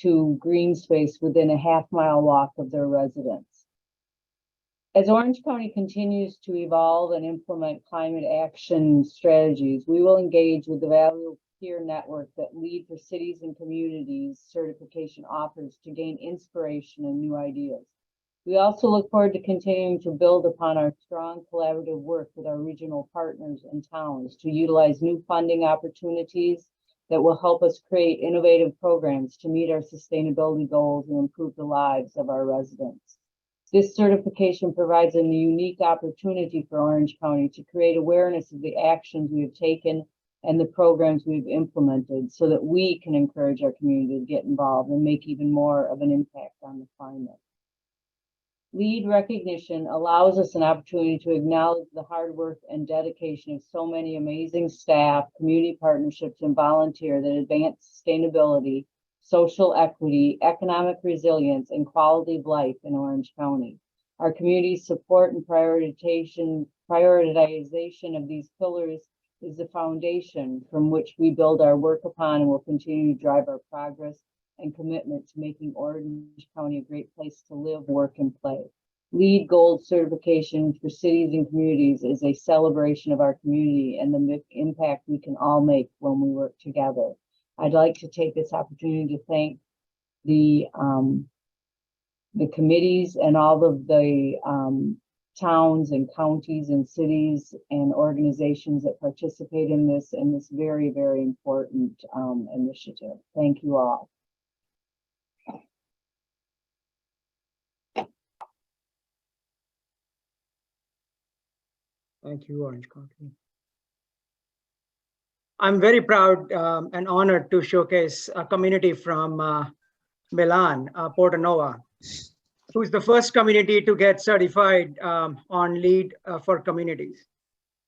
P: to green space within a half-mile walk of their residence. As Orange County continues to evolve and implement climate action strategies, we will engage with the valuable peer network that LEED for Cities and Communities certification offers to gain inspiration and new ideas. We also look forward to continuing to build upon our strong collaborative work with our regional partners and towns to utilize new funding opportunities that will help us create innovative programs to meet our sustainability goals and improve the lives of our residents. This certification provides a unique opportunity for Orange County to create awareness of the actions we have taken and the programs we've implemented so that we can encourage our community to get involved and make even more of an impact on the climate. LEED recognition allows us an opportunity to acknowledge the hard work and dedication of so many amazing staff, community partnerships, and volunteers that advance sustainability, social equity, economic resilience, and quality of life in Orange County. Our community's support and prioritization of these pillars is the foundation from which we build our work upon and will continue to drive our progress and commitment to making Orange County a great place to live, work, and play. LEED Gold certification for cities and communities is a celebration of our community and the impact we can all make when we work together. I'd like to take this opportunity to thank the committees and all of the towns and counties and cities and organizations that participate in this very, very important initiative. Thank you all.
B: Thank you, Orange County. I'm very proud and honored to showcase a community from Milan, Porto Novo, who is the first community to get certified on LEED for communities.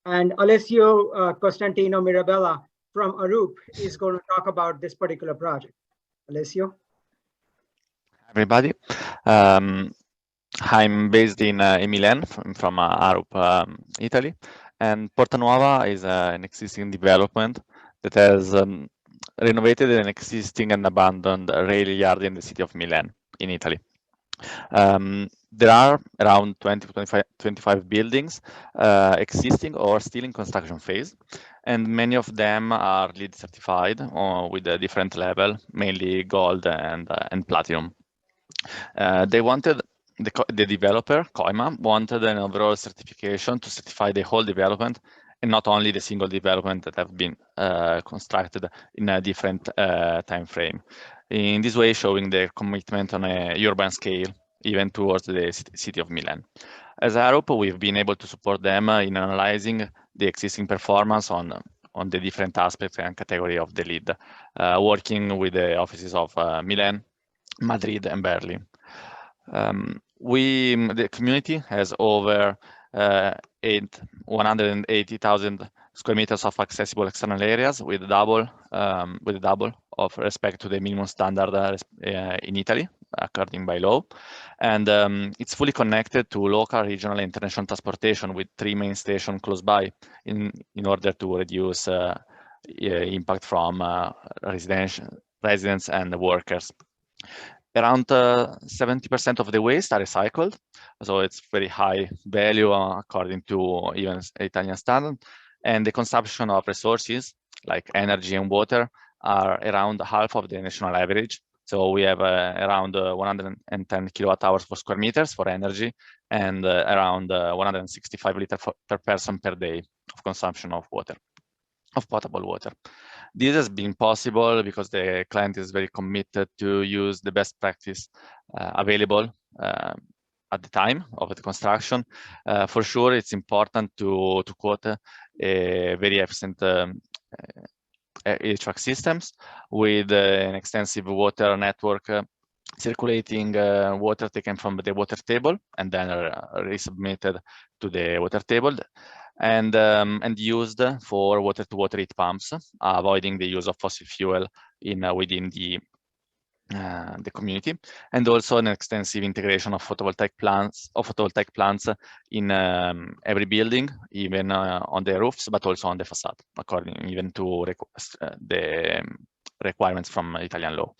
B: And Alessio Costantino Mirabella from Arup is going to talk about this particular project. Alessio?
Q: Everybody. I'm based in Milan from Arup, Italy, and Porta Nuova is an existing development that has renovated an existing and abandoned rail yard in the city of Milan in Italy. There are around 25 buildings existing or still in construction phase, and many of them are LEED certified with a different level, mainly gold and platinum. They wanted the developer, Koima, wanted an overall certification to certify the whole development and not only the single development that have been constructed in a different time frame. In this way, showing their commitment on a urban scale, even towards the city of Milan. As Arup, we've been able to support them in analyzing the existing performance on the different aspects and category of the LEED, working with the offices of Milan, Madrid, and Berlin. The community has over 180,000 square meters of accessible external areas with double of respect to the minimum standard in Italy, according by law. And it's fully connected to local, regional, and international transportation with 3 main stations close by in order to reduce impact from residents and workers. Around 70% of the waste are recycled, so it's very high value according to even Italian standard. And the consumption of resources like energy and water are around half of the national average. So we have around 110 kilowatt hours per square meters for energy and around 165 liters per person per day of consumption of water, of potable water. This has been possible because the client is very committed to use the best practice available at the time of the construction. For sure, it's important to quote a very efficient HVAC systems with an extensive water network circulating water taken from the water table and then resubmitted to the water table, and used for water-to-water heat pumps, avoiding the use of fossil fuel within the community, and also an extensive integration of photovoltaic plants in every building, even on the roofs, but also on the facade, according even to the requirements from Italian law.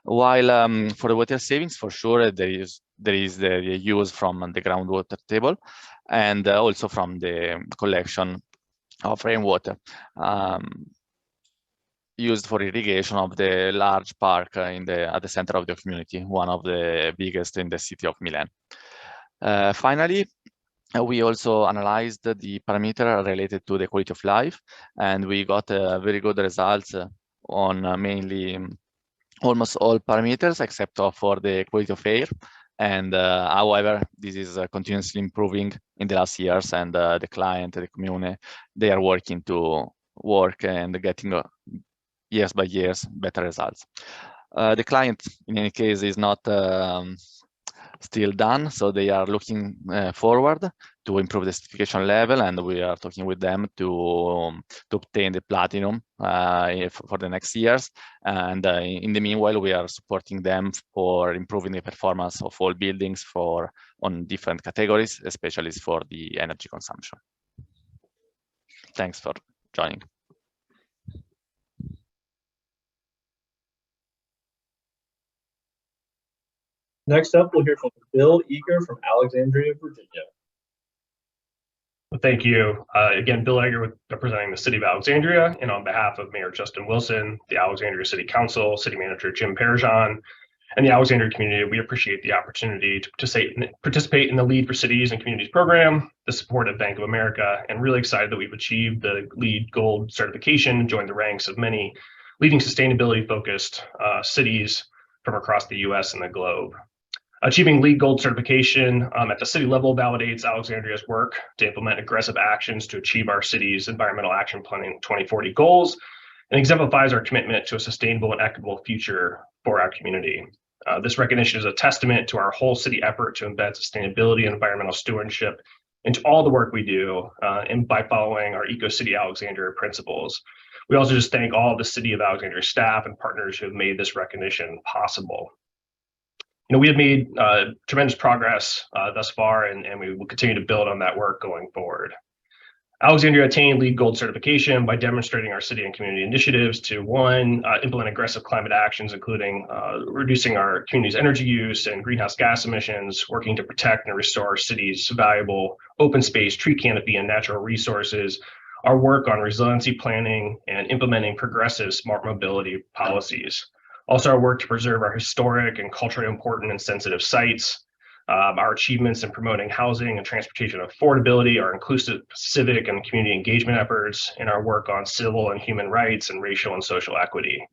Q: While for the water savings, for sure, there is the use from the groundwater table and also from the collection of rainwater used for irrigation of the large park at the center of the community, one of the biggest in the city of Milan. Finally, we also analyzed the parameter related to the quality of life, and we got very good results on mainly almost all parameters except for the quality of air. And however, this is continuously improving in the last years, and the client, the community, they are working to work and getting years by years better results. The client, in any case, is not still done, so they are looking forward to improve the certification level, and we are talking with them to obtain the platinum for the next years. And in the meanwhile, we are supporting them for improving the performance of all buildings on different categories, especially for the energy consumption. Thanks for joining.
E: Next up, we'll hear from Bill Eager from Alexandria, Virginia.
R: Thank you. Again, Bill Eager representing the City of Alexandria, and on behalf of Mayor Justin Wilson, the Alexandria City Council, City Manager Jim Parajan, and the Alexandria community, we appreciate the opportunity to participate in the LEED for Cities and Communities program, the support of Bank of America, and really excited that we've achieved the LEED Gold certification and joined the ranks of many leading sustainability-focused cities from across the US and the globe. Achieving LEED Gold certification at the city level validates Alexandria's work to implement aggressive actions to achieve our city's Environmental Action Plan 2040 goals, and exemplifies our commitment to a sustainable and equitable future for our community. This recognition is a testament to our whole city effort to embed sustainability and environmental stewardship into all the work we do, and by following our Eco-City Alexandria principles. We also just thank all of the City of Alexandria staff and partners who have made this recognition possible. We have made tremendous progress thus far, and we will continue to build on that work going forward. Alexandria attained LEED Gold certification by demonstrating our city and community initiatives to, one, implement aggressive climate actions, including reducing our community's energy use and greenhouse gas emissions, working to protect and restore our city's valuable open space, tree canopy, and natural resources, our work on resiliency planning, and implementing progressive smart mobility policies. Also, our work to preserve our historic and culturally important and sensitive sites, our achievements in promoting housing and transportation affordability, our inclusive civic and community engagement efforts, and our work on civil and human rights and racial and social equity.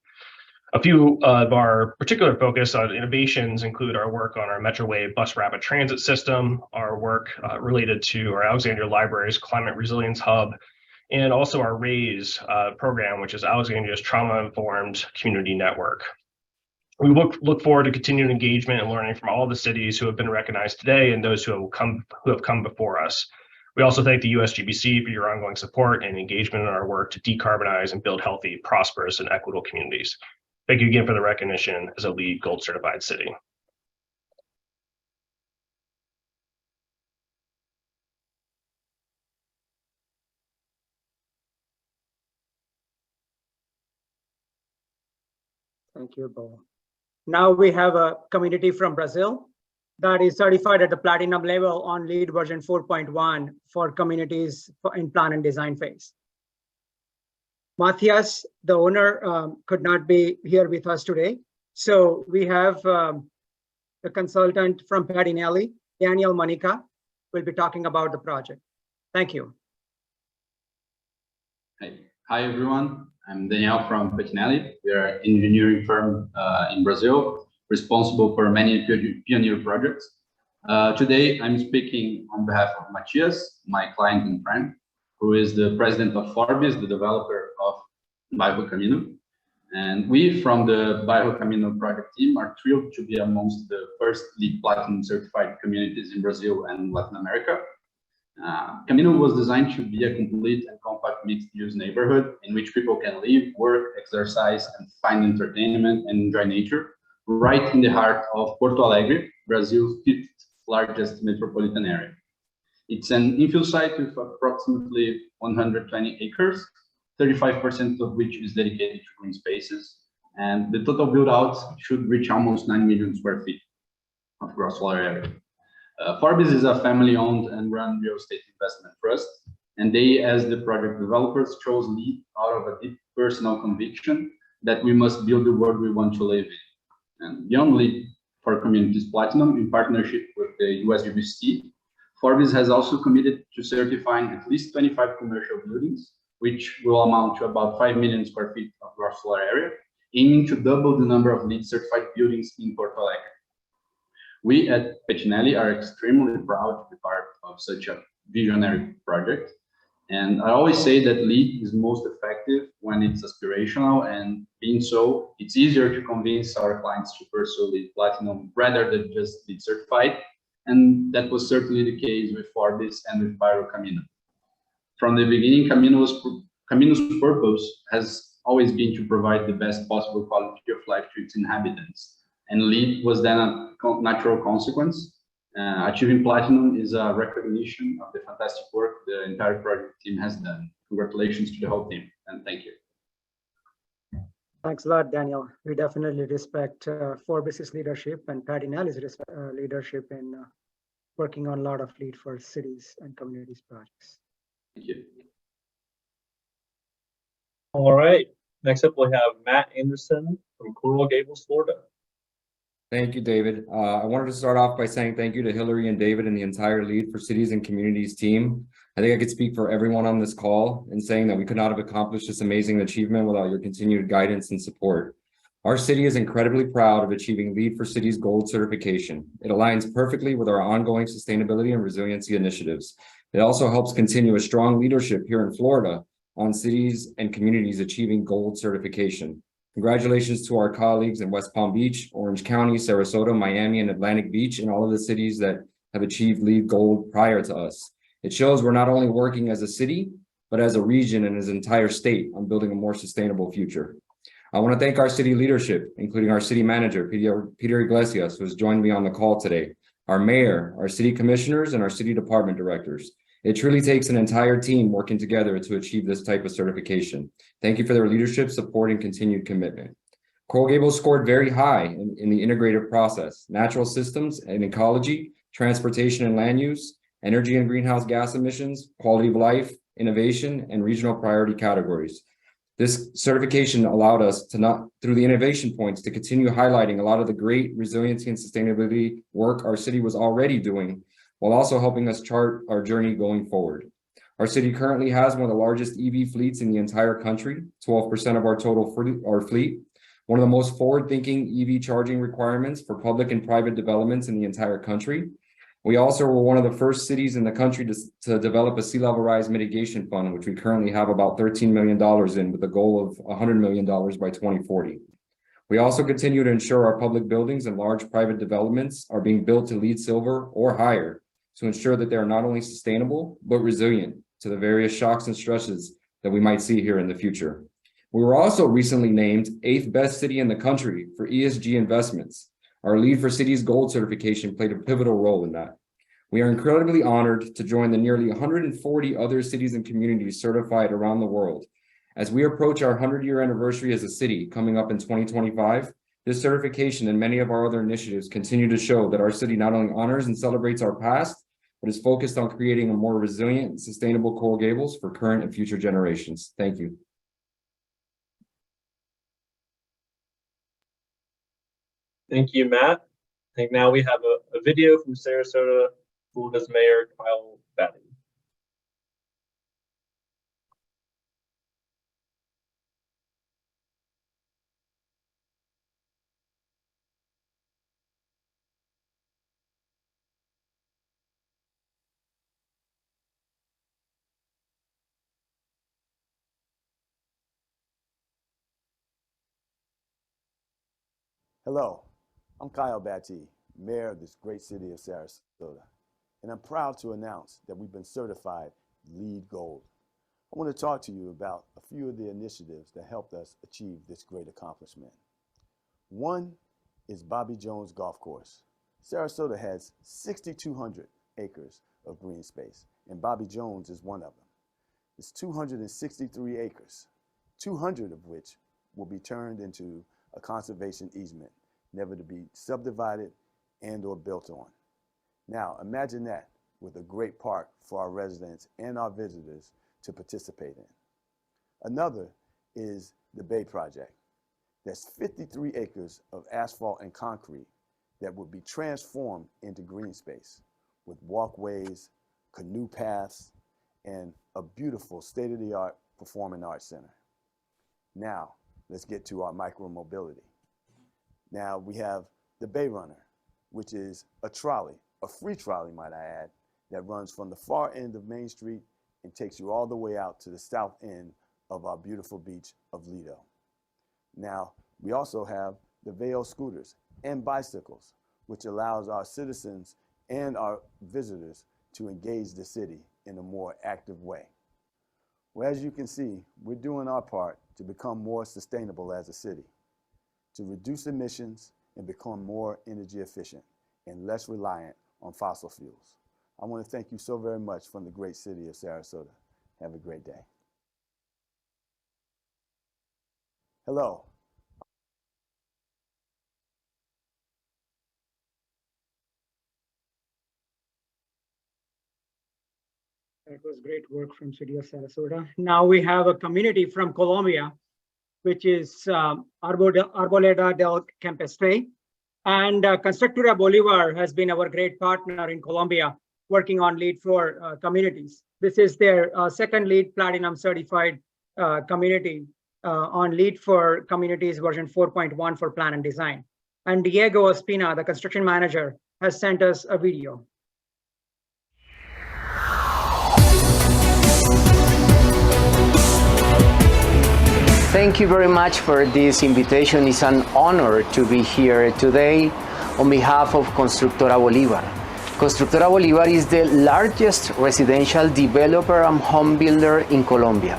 R: A few of our particular focus on innovations include our work on our Metrowave bus rapid transit system, our work related to our Alexandria Library's Climate Resilience Hub, and also our RAISE program, which is Alexandria's Trauma-Informed Community Network. We look forward to continued engagement and learning from all the cities who have been recognized today and those who have come before us. We also thank the USGBC for your ongoing support and engagement in our work to decarbonize and build healthy, prosperous, and equitable communities. Thank you again for the recognition as a LEED Gold certified city.
B: Thank you, Bo. Now we have a community from Brazil that is certified at the platinum level on LEED version 4.1 for communities in plan and design phase. Matthias, the owner, could not be here with us today. So we have the consultant from Pettinelli, Daniel Monica, will be talking about the project. Thank you.
S: Hi, everyone. I'm Daniel from Pettinelli. We are an engineering firm in Brazil, responsible for many pioneer projects. Today, I'm speaking on behalf of Matias, my client and friend, who is the president of Forbis, the developer of Bairro Camino. And we from the Bairro Camino project team are thrilled to be amongst the first LEED Platinum certified communities in Brazil and Latin America. Camino was designed to be a complete and compact mixed-use neighborhood in which people can live, work, exercise, and find entertainment and enjoy nature, right in the heart of Porto Alegre, Brazil's 5th largest metropolitan area. It's an infill site with approximately 120 acres, 35% of which is dedicated to green spaces, and the total build-out should reach almost 9 million square feet of gross floor area. Forbis is a family-owned and run real estate investment trust, and they, as the project developers, chose LEED out of a deep personal conviction that we must build the world we want to live in. And beyond LEED for Communities Platinum, in partnership with the USGBC, Forbis has also committed to certifying at least 25 commercial buildings, which will amount to about 5 million square feet of gross floor area, aiming to double the number of LEED certified buildings in Porto Alegre. We at Pettinelli are extremely proud to be part of such a visionary project. And I always say that LEED is most effective when it's aspirational, and being so, it's easier to convince our clients to pursue LEED Platinum rather than just LEED certified. And that was certainly the case with Orbis and with Pyro Camino. From the beginning, Camino's purpose has always been to provide the best possible quality of life to its inhabitants. And LEED was then a natural consequence. Achieving platinum is a recognition of the fantastic work the entire project team has done. Congratulations to the whole team, and thank you.
B: Thanks a lot, Daniel. We definitely respect Forbes's leadership and Patty Nally's leadership in working on a lot of LEED for cities and communities projects.
S: Thank you.
E: All right. Next up, we have Matt Anderson from Coral Gables, Florida.
T: Thank you, David. I wanted to start off by saying thank you to Hillary and David and the entire LEED for Cities and Communities team. I think I could speak for everyone on this call in saying that we could not have accomplished this amazing achievement without your continued guidance and support. Our city is incredibly proud of achieving LEED for Cities Gold certification. It aligns perfectly with our ongoing sustainability and resiliency initiatives. It also helps continue a strong leadership here in Florida on cities and communities achieving gold certification. Congratulations to our colleagues in West Palm Beach, Orange County, Sarasota, Miami, and Atlantic Beach, and all of the cities that have achieved LEED Gold prior to us. It shows we're not only working as a city, but as a region and as an entire state on building a more sustainable future. I want to thank our city leadership, including our city manager, Peter Iglesias, who has joined me on the call today, our mayor, our city commissioners, and our city department directors. It truly takes an entire team working together to achieve this type of certification. Thank you for their leadership, support, and continued commitment. Coral Gables scored very high in the integrative process, natural systems and ecology, transportation and land use, energy and greenhouse gas emissions, quality of life, innovation, and regional priority categories. This certification allowed us to through the innovation points, to continue highlighting a lot of the great resiliency and sustainability work our city was already doing, while also helping us chart our journey going forward. Our city currently has one of the largest EV fleets in the entire country, 12% of our total fleet, one of the most forward-thinking EV charging requirements for public and private developments in the entire country. We also were one of the first cities in the country to develop a sea level rise mitigation fund, which we currently have about $13 million in, with a goal of $100 million by 2040. We also continue to ensure our public buildings and large private developments are being built to LEED Silver or higher, to ensure that they are not only sustainable, but resilient to the various shocks and stresses that we might see here in the future. We were also recently named 8th best city in the country for ESG investments. Our LEED for Cities Gold certification played a pivotal role in that. We are incredibly honored to join the nearly 140 other cities and communities certified around the world. As we approach our 100-year anniversary as a city coming up in 2025, this certification and many of our other initiatives continue to show that our city not only honors and celebrates our past, but is focused on creating a more resilient and sustainable Coral Gables for current and future generations. Thank you.
E: Thank you, Matt. I think now we have a video from Sarasota, Florida's Mayor Kyle Batty.
U: Hello, I'm Kyle Batty, Mayor of this great city of Sarasota, and I'm proud to announce that we've been certified LEED Gold. I want to talk to you about a few of the initiatives that helped us achieve this great accomplishment. One is Bobby Jones Golf Course. Sarasota has 6,200 acres of green space, and Bobby Jones is one of them. It's 263 acres, 200 of which will be turned into a conservation easement, never to be subdivided and or built on. Now, imagine that with a great park for our residents and our visitors to participate in. Another is the Bay Project. That's 53 acres of asphalt and concrete that would be transformed into green space with walkways, canoe paths, and a beautiful state-of-the-art performing arts center. Now, let's get to our micro-mobility. Now we have the Bay Runner, which is a trolley, a free trolley might I add, that runs from the far end of Main Street and takes you all the way out to the south end of our beautiful beach of Lido. Now, we also have the Veo scooters and bicycles, which allows our citizens and our visitors to engage the city in a more active way. Well, as you can see, we're doing our part to become more sustainable as a city, to reduce emissions and become more energy efficient and less reliant on fossil fuels. I want to thank you so very much from the great city of Sarasota. Have a great day. Hello.
B: That was great work from City of Sarasota. Now we have a community from Colombia, which is Arboleda del Campestre. And Constructora Bolivar has been our great partner in Colombia, working on LEED for communities. This is their second LEED Platinum certified community on LEED for communities version 4.1 for plan and design. And Diego Ospina, the construction manager, has sent us a video.
C: Thank you very much for this invitation. It's an honor to be here today on behalf of Constructora Bolivar. Constructora Bolivar is the largest residential developer and home builder in Colombia.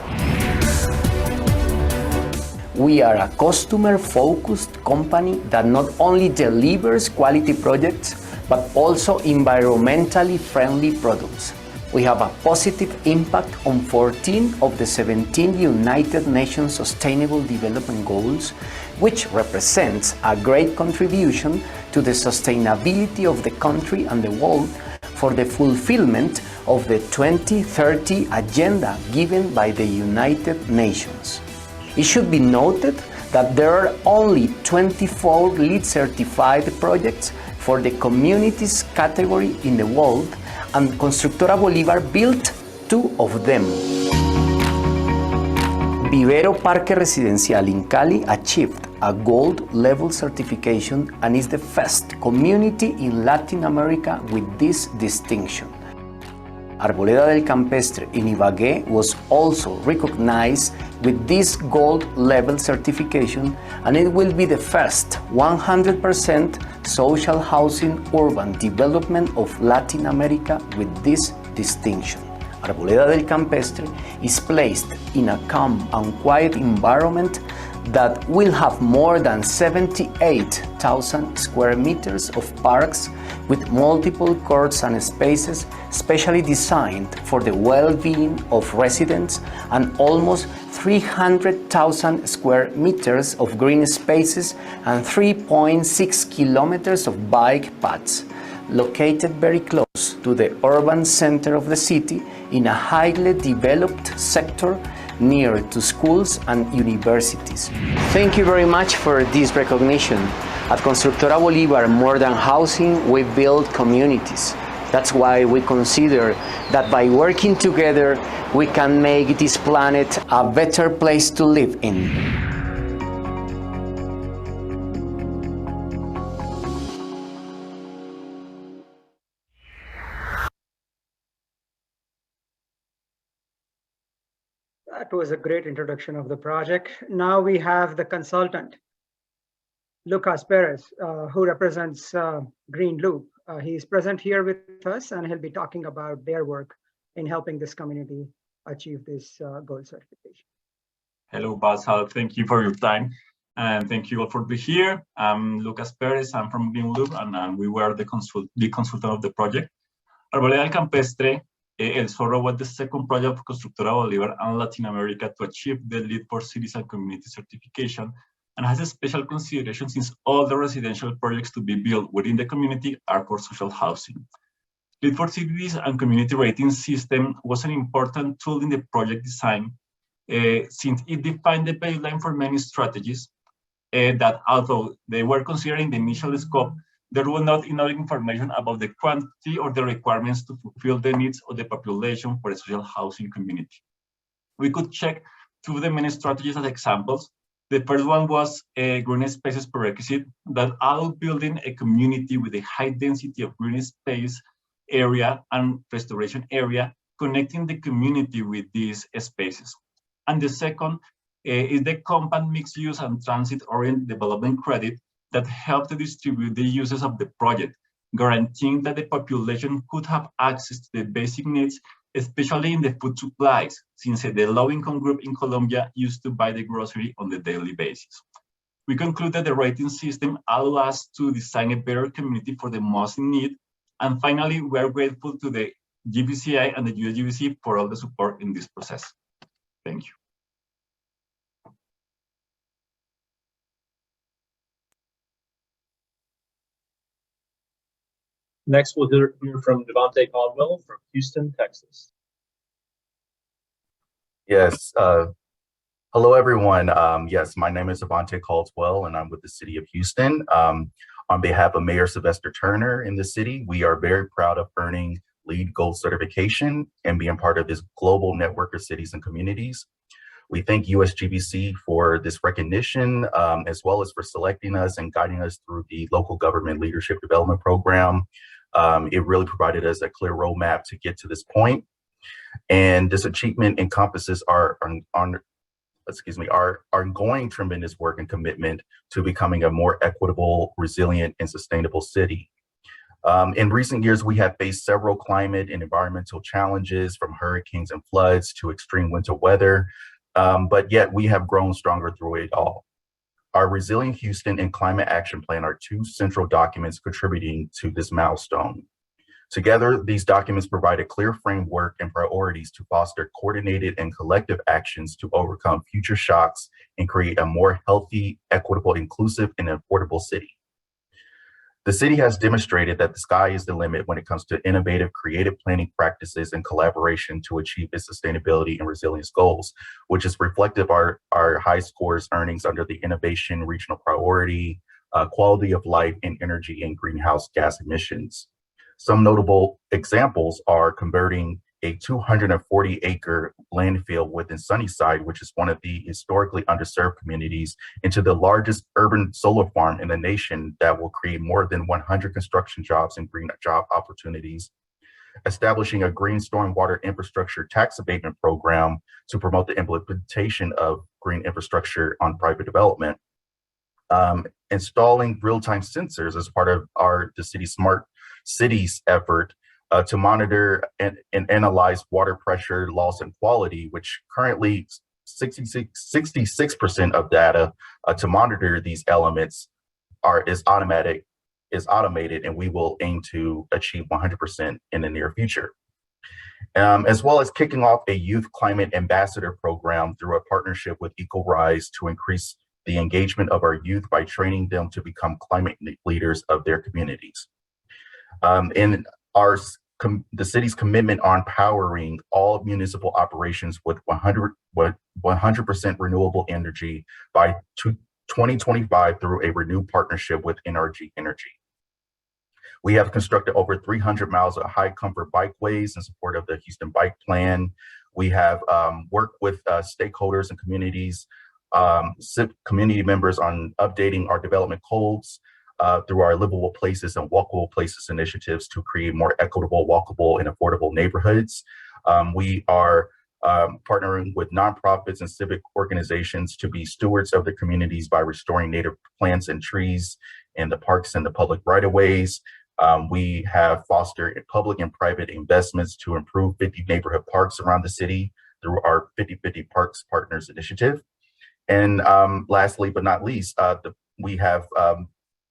C: We are a customer-focused company that not only delivers quality projects, but also environmentally friendly products. We have a positive impact on 14 of the 17 United Nations Sustainable Development Goals, which represents a great contribution to the sustainability of the country and the world for the fulfillment of the 2030 agenda given by the United Nations. It should be noted that there are only 24 LEED certified projects for the communities category in the world, and Constructora Bolivar built 2 of them. Vivero Parque Residencial in Cali achieved a gold level certification and is the first community in Latin America with this distinction. Arboleda del Campestre in Ibagué was also recognized with this gold level certification, and it will be the first 100% social housing urban development of Latin America with this distinction. Arboleda del Campestre is placed in a calm and quiet environment that will have more than 78,000 square meters of parks with multiple courts and spaces specially designed for the well-being of residents, and almost 300,000 square meters of green spaces and 3.6 kilometers of bike paths, located very close to the urban center of the city in a highly developed sector near to schools and universities. Thank you very much for this recognition. At Constructora Bolivar, more than housing, we build communities. That's why we consider that by working together, we can make this planet a better place to live in.
B: That was a great introduction of the project. Now we have the consultant, Lucas Perez, who represents Green Loop. He is present here with us, and he'll be talking about their work in helping this community achieve this gold certification.
V: Hello, Basal. Thank you for your time, and thank you all for being here. I'm Lucas Perez. I'm from Green Loop, and we were the consultant of the project. Arboleda del Campestre, El Zorro was the second project of Constructora Bolivar and Latin America to achieve the LEED for Cities and Community certification, and has a special consideration since all the residential projects to be built within the community are for social housing. LEED for Cities and Community rating system was an important tool in the project design since it defined the baseline for many strategies that, although they were considering the initial scope, there was not enough information about the quantity or the requirements to fulfill the needs of the population for a social housing community. We could check through the many strategies as examples. The first one was a green spaces prerequisite that allowed building a community with a high density of green space area and restoration area connecting the community with these spaces. And the second is the compact mixed use and transit-oriented development credit that help to distribute the uses of the project, guaranteeing that the population could have access to the basic needs, especially in the food supplies, since the low-income group in Colombia used to buy the grocery on the daily basis. We conclude that the rating system allows us to design a better community for the most in need. And finally, we are grateful to the GBCI and the USGBC for all the support in this process. Thank you.
E: Next, we'll hear from Devontae Caldwell from Houston, Texas.
A: Yes. Hello, everyone. Yes, my name is Devontae Caldwell, and I'm with the City of Houston. On behalf of Mayor Sylvester Turner in the city, we are very proud of earning LEED Gold certification and being part of this global network of cities and communities. We thank USGBC for this recognition, as well as for selecting us and guiding us through the Local Government Leadership Development Program. It really provided us a clear roadmap to get to this point. And this achievement encompasses our ongoing tremendous work and commitment to becoming a more equitable, resilient, and sustainable city. In recent years, we have faced several climate and environmental challenges, from hurricanes and floods to extreme winter weather, but yet we have grown stronger through it all. Our Resilient Houston and Climate Action Plan are two central documents contributing to this milestone. Together, these documents provide a clear framework and priorities to foster coordinated and collective actions to overcome future shocks and create a more healthy, equitable, inclusive, and affordable city. The city has demonstrated that the sky is the limit when it comes to innovative, creative planning practices and collaboration to achieve its sustainability and resilience goals, which is reflective of our high scores earnings under the Innovation Regional Priority, Quality of Life, and Energy and Greenhouse Gas Emissions. Some notable examples are converting a 240-acre landfill within Sunnyside, which is one of the historically underserved communities, into the largest urban solar farm in the nation that will create more than 100 construction jobs and green job opportunities. Establishing a green stormwater infrastructure tax abatement program to promote the implementation of green infrastructure on private development. Installing real-time sensors as part of the city's smart cities effort to monitor and analyze water pressure, loss, and quality, which currently 66% of data to monitor these elements is automated, and we will aim to achieve 100% in the near future. As well as kicking off a youth climate ambassador program through a partnership with EcoRise to increase the engagement of our youth by training them to become climate leaders of their communities. And the city's commitment on powering all municipal operations with 100% renewable energy by 2025 through a renewed partnership with NRG Energy. We have constructed over 300 miles of high comfort bikeways in support of the Houston Bike Plan. We have worked with stakeholders and communities, community members on updating our development codes through our livable places and walkable places initiatives to create more equitable, walkable, and affordable neighborhoods. We are partnering with nonprofits and civic organizations to be stewards of the communities by restoring native plants and trees in the parks and the public right-of-ways. We have fostered public and private investments to improve 50 neighborhood parks around the city through our 50/50 Parks Partners initiative. And lastly, but not least, we have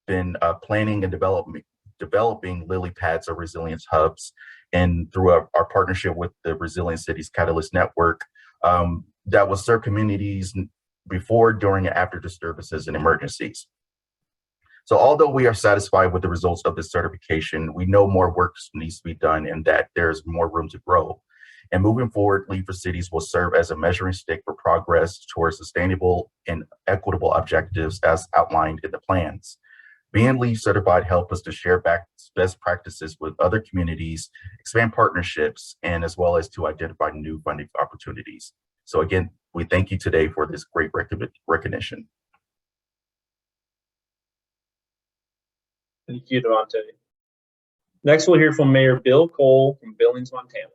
A: been planning and developing lily pads or resilience hubs, and through our partnership with the Resilient Cities Catalyst Network that will serve communities before, during, and after disturbances and emergencies. So although we are satisfied with the results of this certification, we know more work needs to be done and that there's more room to grow. And moving forward, LEED for Cities will serve as a measuring stick for progress towards sustainable and equitable objectives as outlined in the plans. Being LEED certified helps us to share best practices with other communities, expand partnerships, and as well as to identify new funding opportunities. So again, we thank you today for this great recognition.
E: Thank you, Devontae. Next, we'll hear from Mayor Bill Cole from Billings, Montana.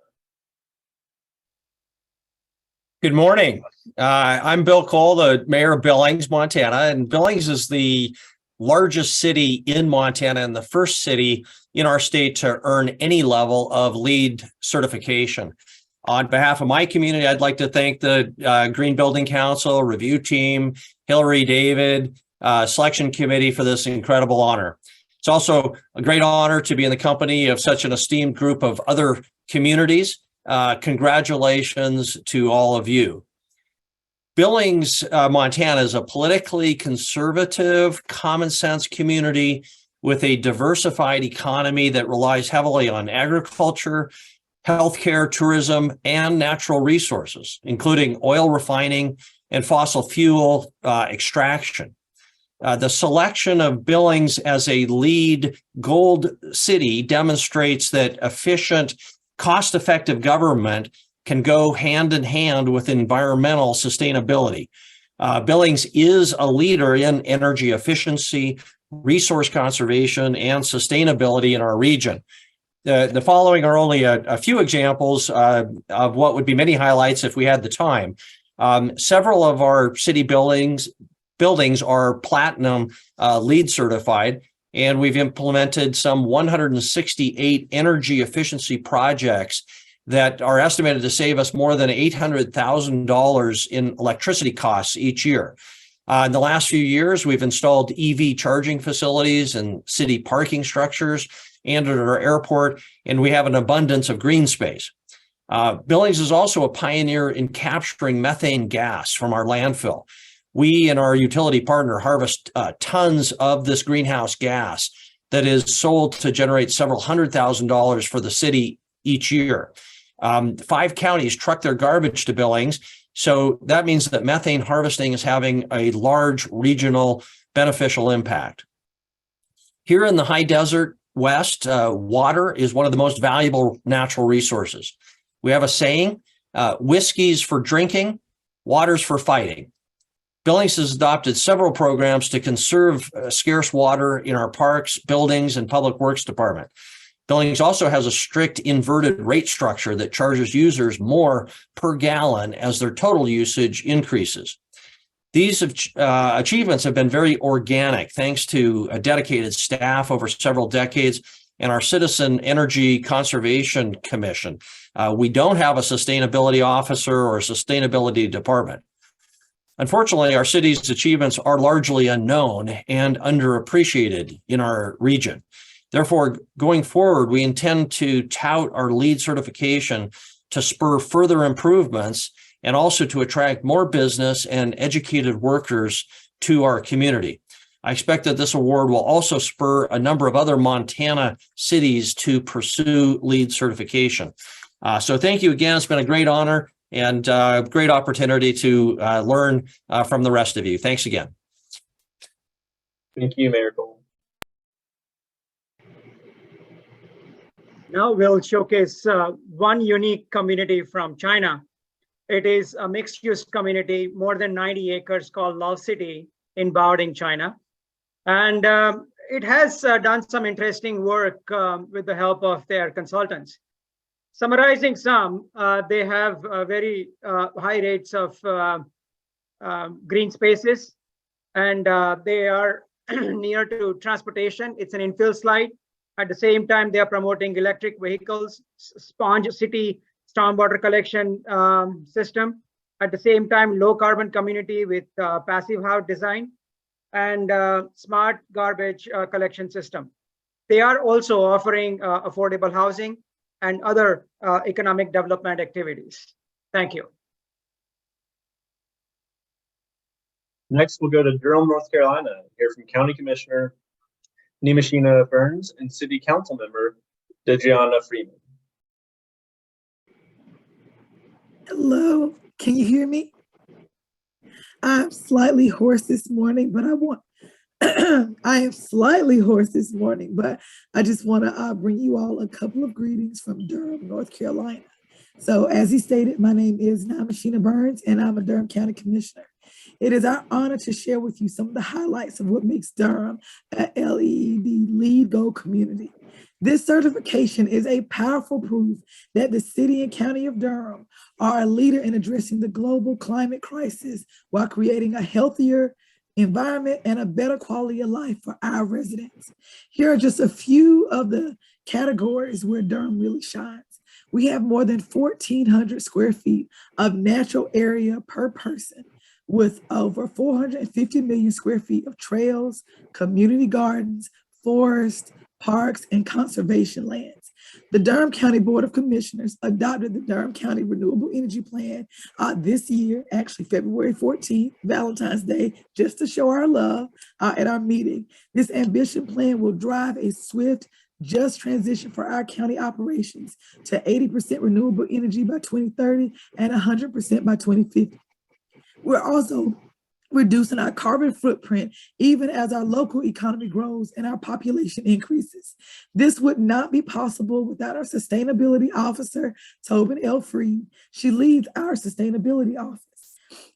D: Good morning. I'm Bill Cole, the mayor of Billings, Montana, and Billings is the largest city in Montana and the first city in our state to earn any level of LEED certification. On behalf of my community, I'd like to thank the Green Building Council, review team, Hillary, David, selection committee for this incredible honor. It's also a great honor to be in the company of such an esteemed group of other communities. Congratulations to all of you. Billings, Montana is a politically conservative, common sense community with a diversified economy that relies heavily on agriculture, healthcare, tourism, and natural resources, including oil refining and fossil fuel extraction. The selection of Billings as a LEED Gold city demonstrates that efficient, cost-effective government can go hand in hand with environmental sustainability. Billings is a leader in energy efficiency, resource conservation, and sustainability in our region. The following are only a few examples of what would be many highlights if we had the time. Several of our city buildings are platinum LEED certified, and we've implemented some 168 energy efficiency projects that are estimated to save us more than $800,000 in electricity costs each year. In the last few years, we've installed EV charging facilities and city parking structures and at our airport, and we have an abundance of green space. Billings is also a pioneer in capturing methane gas from our landfill. We and our utility partner harvest tons of this greenhouse gas that is sold to generate several $100,000 for the city each year. 5 counties truck their garbage to Billings, so that means that methane harvesting is having a large regional beneficial impact. Here in the high desert West, water is one of the most valuable natural resources. We have a saying, whiskey's for drinking, water's for fighting. Billings has adopted several programs to conserve scarce water in our parks, buildings, and public works department. Billings also has a strict inverted rate structure that charges users more per gallon as their total usage increases. These achievements have been very organic thanks to a dedicated staff over several decades and our Citizen Energy Conservation Commission. We don't have a sustainability officer or a sustainability department. Unfortunately, our city's achievements are largely unknown and underappreciated in our region. Therefore, going forward, we intend to tout our LEED certification to spur further improvements and also to attract more business and educated workers to our community. I expect that this award will also spur a number of other Montana cities to pursue LEED certification. So thank you again. It's been a great honor and a great opportunity to learn from the rest of you. Thanks again.
E: Thank you, Mayor Cole.
B: Now we'll showcase one unique community from China. It is a mixed-use community, more than 90 acres, called Lao City in Baoding, China. And it has done some interesting work with the help of their consultants. Summarizing some, they have very high rates of green spaces, and they are near to transportation. It's an infill slide. At the same time, they are promoting electric vehicles, sponge city stormwater collection system. At the same time, low carbon community with passive house design and smart garbage collection system. They are also offering affordable housing and other economic development activities. Thank you.
E: Next, we'll go to Durham, North Carolina, hear from County Commissioner Nemeshina Burns and City Council Member Dejiana Freeman.
F: Hello, can you hear me? I'm slightly hoarse this morning, but I am slightly hoarse this morning, but I just want to bring you all a couple of greetings from Durham, North Carolina. So as he stated, my name is Nemeshina Burns and I'm a Durham County Commissioner. It is our honor to share with you some of the highlights of what makes Durham a LEED Gold community. This certification is a powerful proof that the city and county of Durham are a leader in addressing the global climate crisis while creating a healthier environment and a better quality of life for our residents. Here are just a few of the categories where Durham really shines. We have more than 1,400 square feet of natural area per person, with over 450 million square feet of trails, community gardens, forests, parks, and conservation lands. The Durham County Board of Commissioners adopted the Durham County Renewable Energy Plan this year, actually February 14th, Valentine's Day, just to show our love at our meeting. This ambition plan will drive a swift, just transition for our county operations to 80% renewable energy by 2030 and 100% by 2050. We're also reducing our carbon footprint even as our local economy grows and our population increases. This would not be possible without our sustainability officer, Tobin L. Freed. She leads our sustainability office.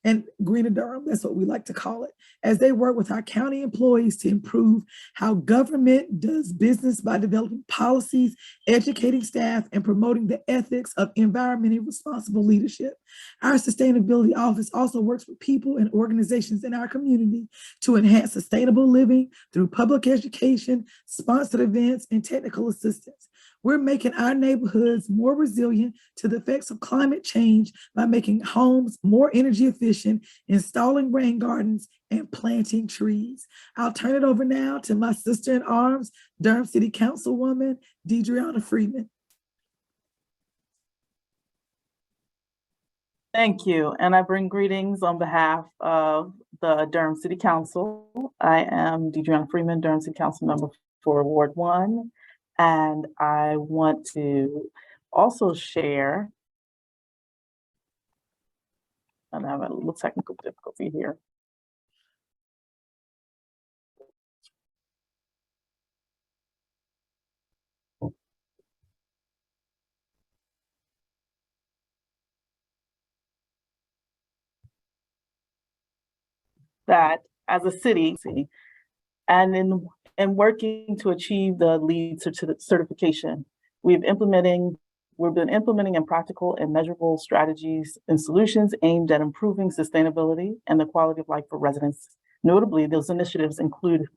F: And Greener Durham, that's what we like to call it, as they work with our county employees to improve how government does business by developing policies, educating staff, and promoting the ethics of environmentally responsible leadership. Our sustainability office also works with people and organizations in our community to enhance sustainable living through public education, sponsored events, and technical assistance. We're making our neighborhoods more resilient to the effects of climate change by making homes more energy efficient, installing rain gardens, and planting trees. I'll turn it over now to my sister in arms, Durham City Councilwoman, Deidreana Freeman.
G: Thank you, and I bring greetings on behalf of the Durham City Council. I am Deidreana Freeman, Durham City Council member for Ward 1, and I want to also share, and I have a little technical difficulty here. That as a city, and in working to achieve the LEED certification, we've been implementing practical and measurable strategies and solutions aimed at improving sustainability and the quality of life for residents. Notably, those initiatives include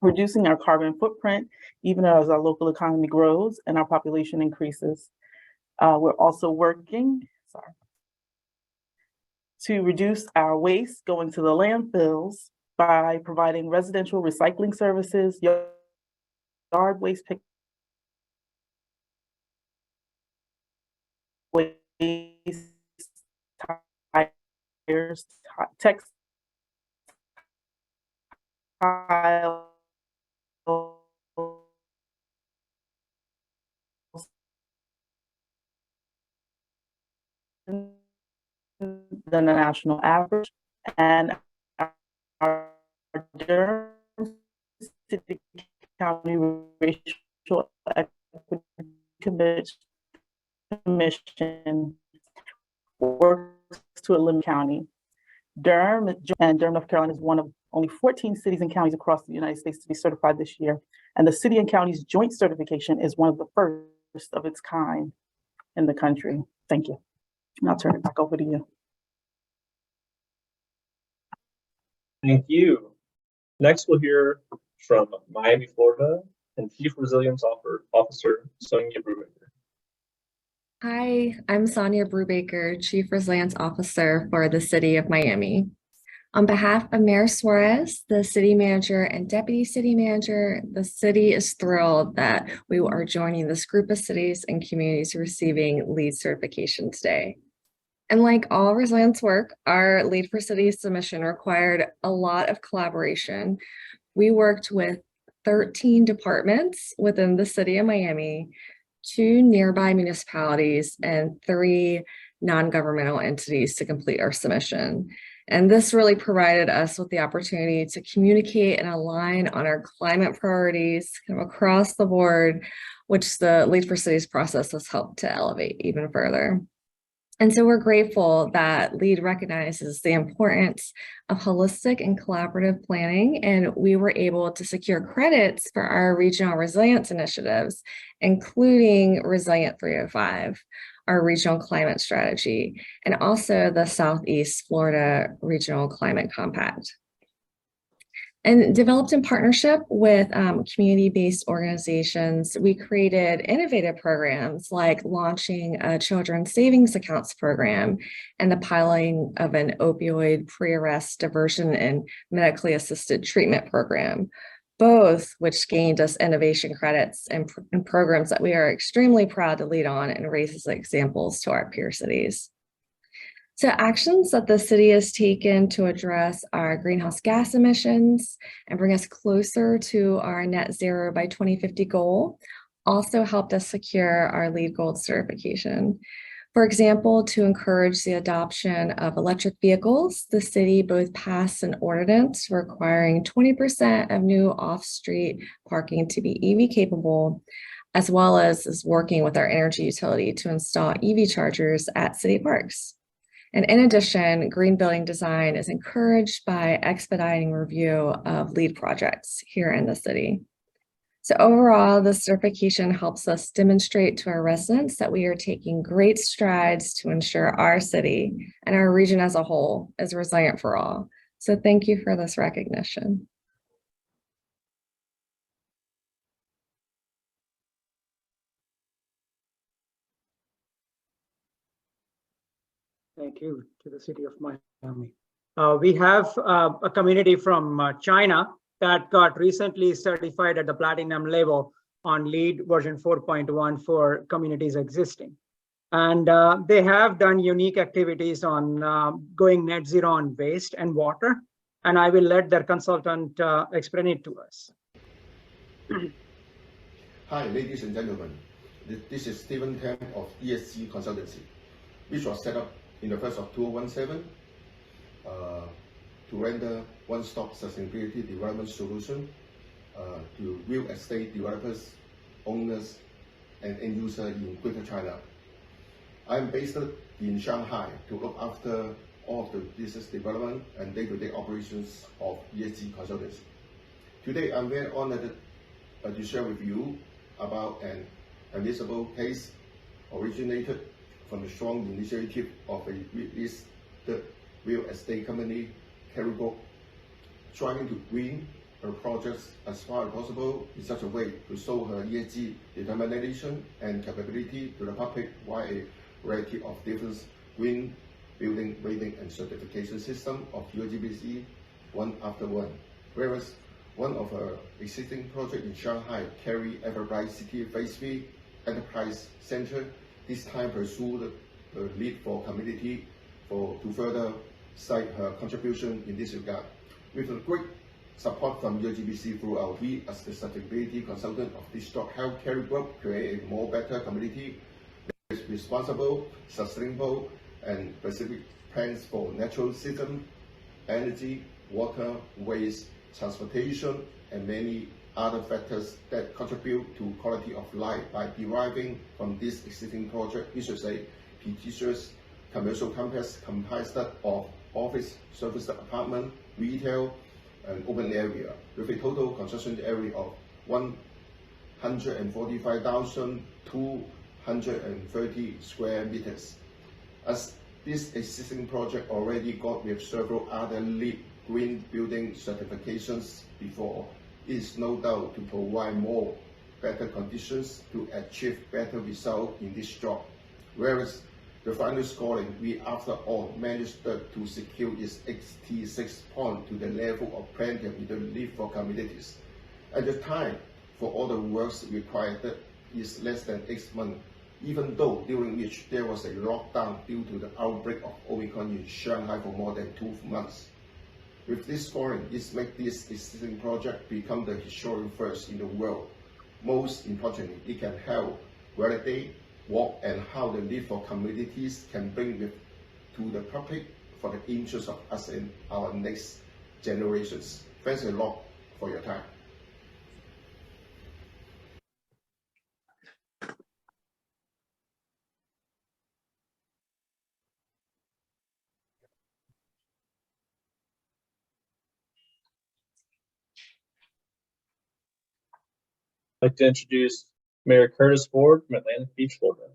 G: reducing our carbon footprint, even as our local economy grows and our population increases. We're also working, to reduce our waste going to the landfills by providing residential recycling services, yard waste pick waste, tires, textiles, than the national average, and our Durham City County Racial Equity Commission works to eliminate county. Durham and Durham, North Carolina is one of only 14 cities and counties across the United States to be certified this year. And the city and county's joint certification is one of the first of its kind in the country. Thank you. And I'll turn it back over to you.
E: Thank you. Next, we'll hear from Miami, Florida, and Chief Resilience Officer, Sonia Brubaker.
H: Hi, I'm Sonia Brubaker, Chief Resilience Officer for the City of Miami. On behalf of Mayor Suarez, the City Manager and Deputy City Manager, the city is thrilled that we are joining this group of cities and communities receiving LEED certification today. And like all resilience work, our LEED for Cities submission required a lot of collaboration. We worked with 13 departments within the City of Miami, 2 nearby municipalities, and 3 non-governmental entities to complete our submission. And this really provided us with the opportunity to communicate and align on our climate priorities kind of across the board, which the LEED for Cities process has helped to elevate even further. And so we're grateful that LEED recognizes the importance of holistic and collaborative planning, and we were able to secure credits for our regional resilience initiatives, including Resilient 305, our regional climate strategy, and also the Southeast Florida Regional Climate Compact. And developed in partnership with community-based organizations, we created innovative programs like launching a children's savings accounts program and the piloting of an opioid pre-arrest diversion and medically assisted treatment program, both which gained us innovation credits and programs that we are extremely proud to lead on and raise as examples to our peer cities. So actions that the city has taken to address our greenhouse gas emissions and bring us closer to our net zero by 2050 goal also helped us secure our LEED Gold certification. For example, to encourage the adoption of electric vehicles, the city both passed an ordinance requiring 20% of new off-street parking to be EV capable, as well as is working with our energy utility to install EV chargers at city parks. And in addition, green building design is encouraged by expediting review of LEED projects here in the city. So overall, the certification helps us demonstrate to our residents that we are taking great strides to ensure our city and our region as a whole is resilient for all. So thank you for this recognition.
B: Thank you to the city of Miami. We have a community from China that got recently certified at the platinum level on LEED version 4.1 for communities existing. And they have done unique activities on going net zero on waste and water. And I will let their consultant explain it to us.
I: Hi, ladies and gentlemen. This is Stephen Tam of ESG Consultancy, which was set up in the 1st of 2017 to render one-stop sustainability development solution to real estate developers, owners, and end users in Greater China. I'm based in Shanghai to look after all of the business development and day-to-day operations of ESG Consultancy. Today, I'm very honored to share with you about an admissible case originated from the strong initiative of a listed real estate company, Caribou, striving to bring her projects as far as possible in such a way to show her ESG determination and capability to the public via a variety of different green building rating and certification system of UGBC one after one. Whereas one of her existing projects in Shanghai, Carry Everbright City Phase 3 Enterprise Center, this time pursued the LEED for community to further cite her contribution in this regard. With a great support from UGBC throughout, we as the sustainability consultant of Digital Healthcare Group create a more better community that is responsible, sustainable, and specific plans for natural system, energy, water, waste, transportation, and many other factors that contribute to quality of life by deriving from this existing project, we should say, prestigious commercial complex comprised of office, service apartment, retail, and open area, with a total construction area of 145,230 square meters. As this existing project already got with several other LEED green building certifications before, it is no doubt to provide more better conditions to achieve better results in this job. Whereas the final scoring, we after all managed to secure is 86 points to the level of planning with the LEED for communities. At the time, for all the works required is less than 8 months, even though during which there was a lockdown due to the outbreak of Omicron in Shanghai for more than 2 months. With this scoring, it makes this existing project become the historic first in the world. Most importantly, it can help validate what and how the LEED for communities can bring with to the public for the interest of us and our next generations. Thanks a lot for your time.
E: I'd like to introduce Mayor Curtis Ford from Atlantic Beach, Florida.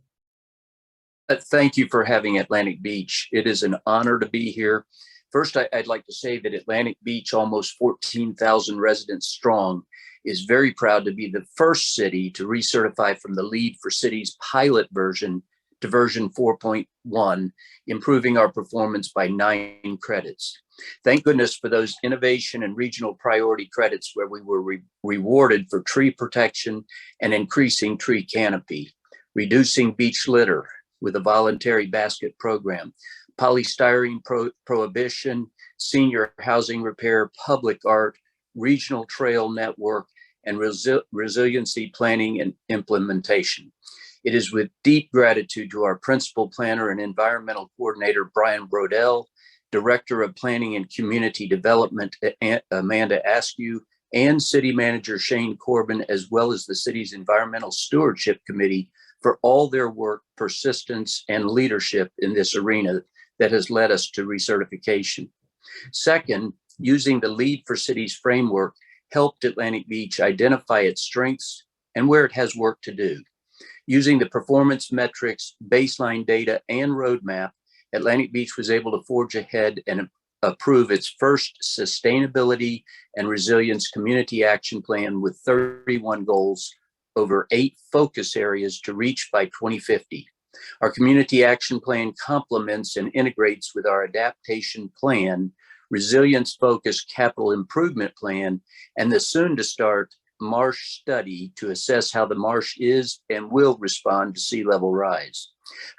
J: Thank you for having Atlantic Beach. It is an honor to be here. First, I'd like to say that Atlantic Beach, almost 14,000 residents strong, is very proud to be the first city to recertify from the LEED for Cities pilot version to version 4.1, improving our performance by 9 credits. Thank goodness for those innovation and regional priority credits where we were rewarded for tree protection and increasing tree canopy, reducing beach litter with a voluntary basket program, polystyrene prohibition, senior housing repair, public art, regional trail network, and resiliency planning and implementation. It is with deep gratitude to our principal planner and environmental coordinator, Brian Brodell, Director of Planning and Community Development, Amanda Askew, and City Manager Shane Corbin, as well as the city's Environmental Stewardship Committee for all their work, persistence, and leadership in this arena that has led us to recertification. Second, using the LEED for Cities framework helped Atlantic Beach identify its strengths and where it has work to do. Using the performance metrics, baseline data, and roadmap, Atlantic Beach was able to forge ahead and approve its first sustainability and resilience community action plan with 31 goals over 8 focus areas to reach by 2050. Our community action plan complements and integrates with our adaptation plan, resilience-focused capital improvement plan, and the soon-to-start marsh study to assess how the marsh is and will respond to sea level rise.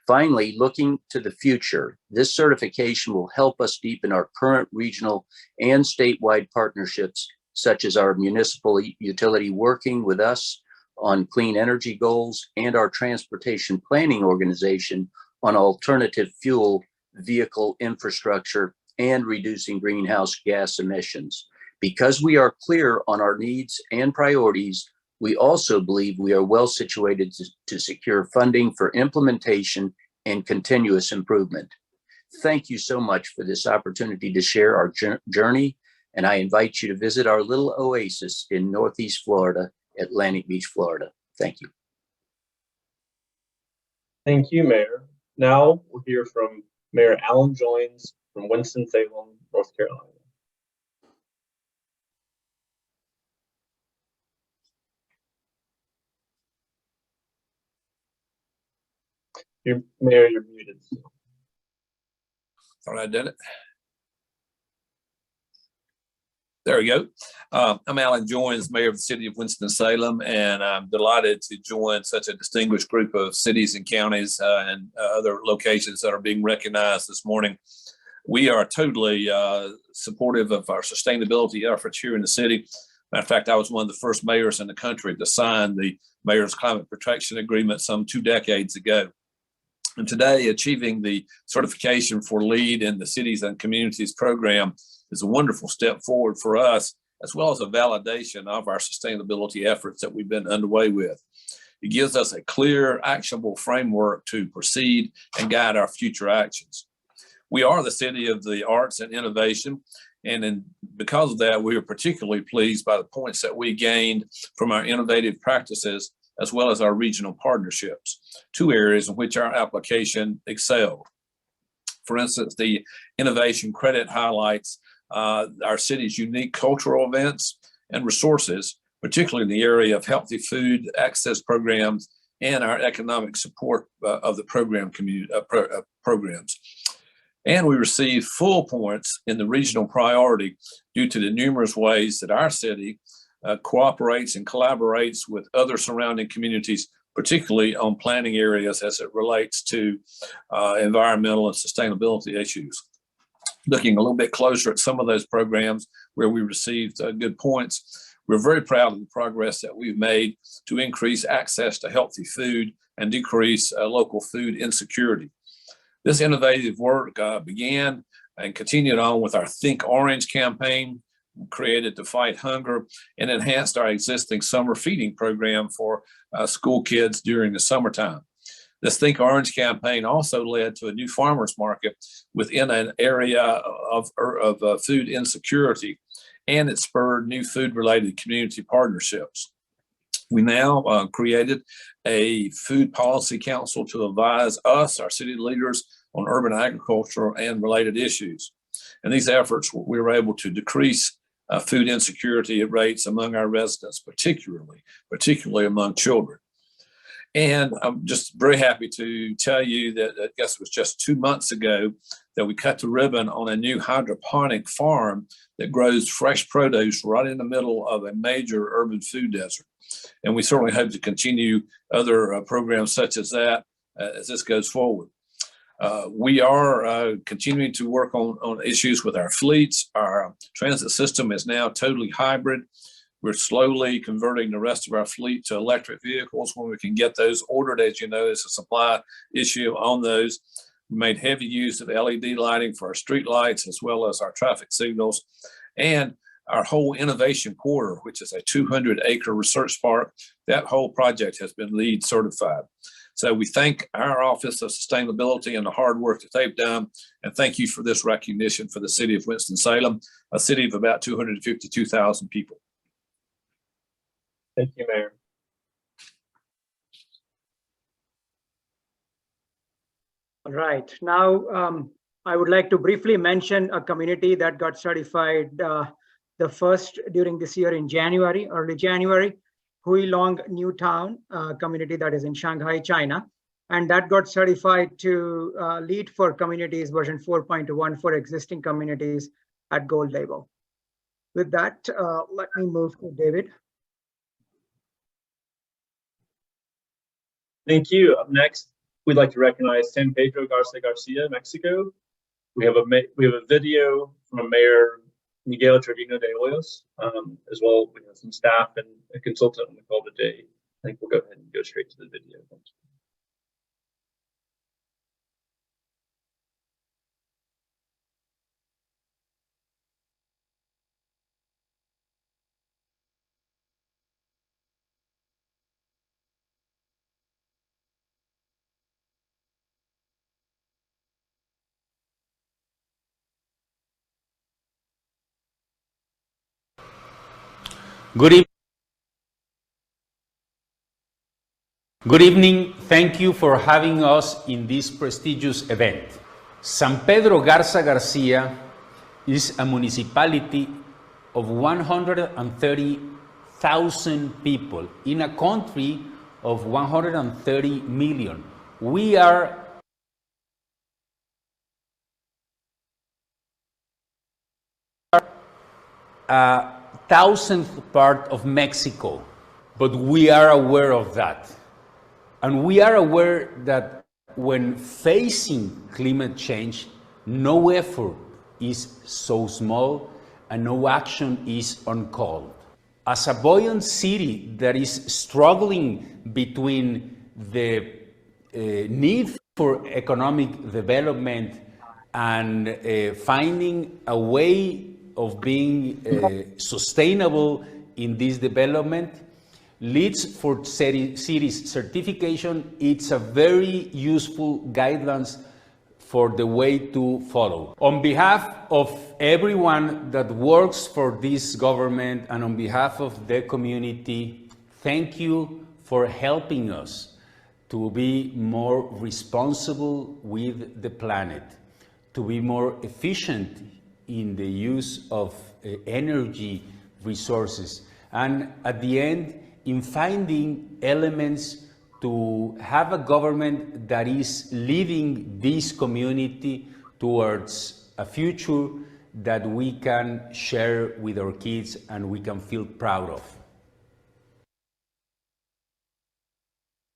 J: Finally, looking to the future, this certification will help us deepen our current regional and statewide partnerships, such as our municipal utility working with us on clean energy goals and our transportation planning organization on alternative fuel vehicle infrastructure and reducing greenhouse gas emissions. Because we are clear on our needs and priorities, we also believe we are well situated to secure funding for implementation and continuous improvement. Thank you so much for this opportunity to share our journey, and I invite you to visit our little oasis in Northeast Florida, Atlantic Beach, Florida. Thank you.
E: Thank you, Mayor. Now we'll hear from Mayor Alan Joynes from Winston-Salem, North Carolina. Mayor, you're muted.
K: Thought I did it. There we go. I'm Alan Joynes, Mayor of the City of Winston-Salem, and I'm delighted to join such a distinguished group of cities and counties and other locations that are being recognized this morning. We are totally supportive of our sustainability efforts here in the city. Matter of fact, I was one of the first mayors in the country to sign the Mayor's Climate Protection Agreement some 2 decades ago. And today, achieving the certification for LEED in the Cities and Communities program is a wonderful step forward for us, as well as a validation of our sustainability efforts that we've been underway with. It gives us a clear, actionable framework to proceed and guide our future actions. We are the city of the arts and innovation, and because of that, we are particularly pleased by the points that we gained from our innovative practices as well as our regional partnerships, 2 areas in which our application excelled. For instance, the innovation credit highlights our city's unique cultural events and resources, particularly in the area of healthy food access programs and our economic support of the programs. And we received full points in the regional priority due to the numerous ways that our city cooperates and collaborates with other surrounding communities, particularly on planning areas as it relates to environmental and sustainability issues. Looking a little bit closer at some of those programs where we received good points, we're very proud of the progress that we've made to increase access to healthy food and decrease local food insecurity. This innovative work began and continued on with our Think Orange campaign, created to fight hunger, and enhanced our existing summer feeding program for school kids during the summertime. This Think Orange campaign also led to a new farmers market within an area of food insecurity, and it spurred new food-related community partnerships. We now created a food policy council to advise us, our city leaders, on urban agriculture and related issues. And these efforts, we were able to decrease food insecurity rates among our residents, particularly among children. And I'm just very happy to tell you that I guess it was just 2 months ago that we cut the ribbon on a new hydroponic farm that grows fresh produce right in the middle of a major urban food desert. And we certainly hope to continue other programs such as that as this goes forward. We are continuing to work on issues with our fleets. Our transit system is now totally hybrid. We're slowly converting the rest of our fleet to electric vehicles when we can get those ordered. As you know, it's a supply issue on those. We made heavy use of LED lighting for our street lights as well as our traffic signals. And our whole innovation quarter, which is a 200-acre research park, that whole project has been LEED certified. So we thank our Office of Sustainability and the hard work that they've done. And thank you for this recognition for the city of Winston-Salem, a city of about 252,000 people.
E: Thank you, Mayor.
B: All right. Now, I would like to briefly mention a community that got certified the first during this year in January, early January, Huilong New Town community that is in Shanghai, China. And that got certified to LEED for communities version 4.1 for existing communities at gold label. With that, let me move to David.
E: Thank you. Up next, we'd like to recognize San Pedro Garcia, Mexico. We have a video from Mayor Miguel Trevino de Hoyos, as well as some staff and a consultant on the call today. I think we'll go ahead and go straight to the video. Thanks.
L: Good evening. Thank you for having us in this prestigious event. San Pedro Garza Garcia is a municipality of 130,000 people in a country of 130 million. We are a thousandth part of Mexico, but we are aware of that. And we are aware that when facing climate change, no effort is so small and no action is uncalled. As a buoyant city that is struggling between the need for economic development and finding a way of being sustainable in this development, LEED for cities certification, it's a very useful guidelines for the way to follow. On behalf of everyone that works for this government and on behalf of the community, thank you for helping us to be more responsible with the planet, to be more efficient in the use of energy resources, and at the end, in finding elements to have a government that is leading this community towards a future that we can share with our kids and we can feel proud of.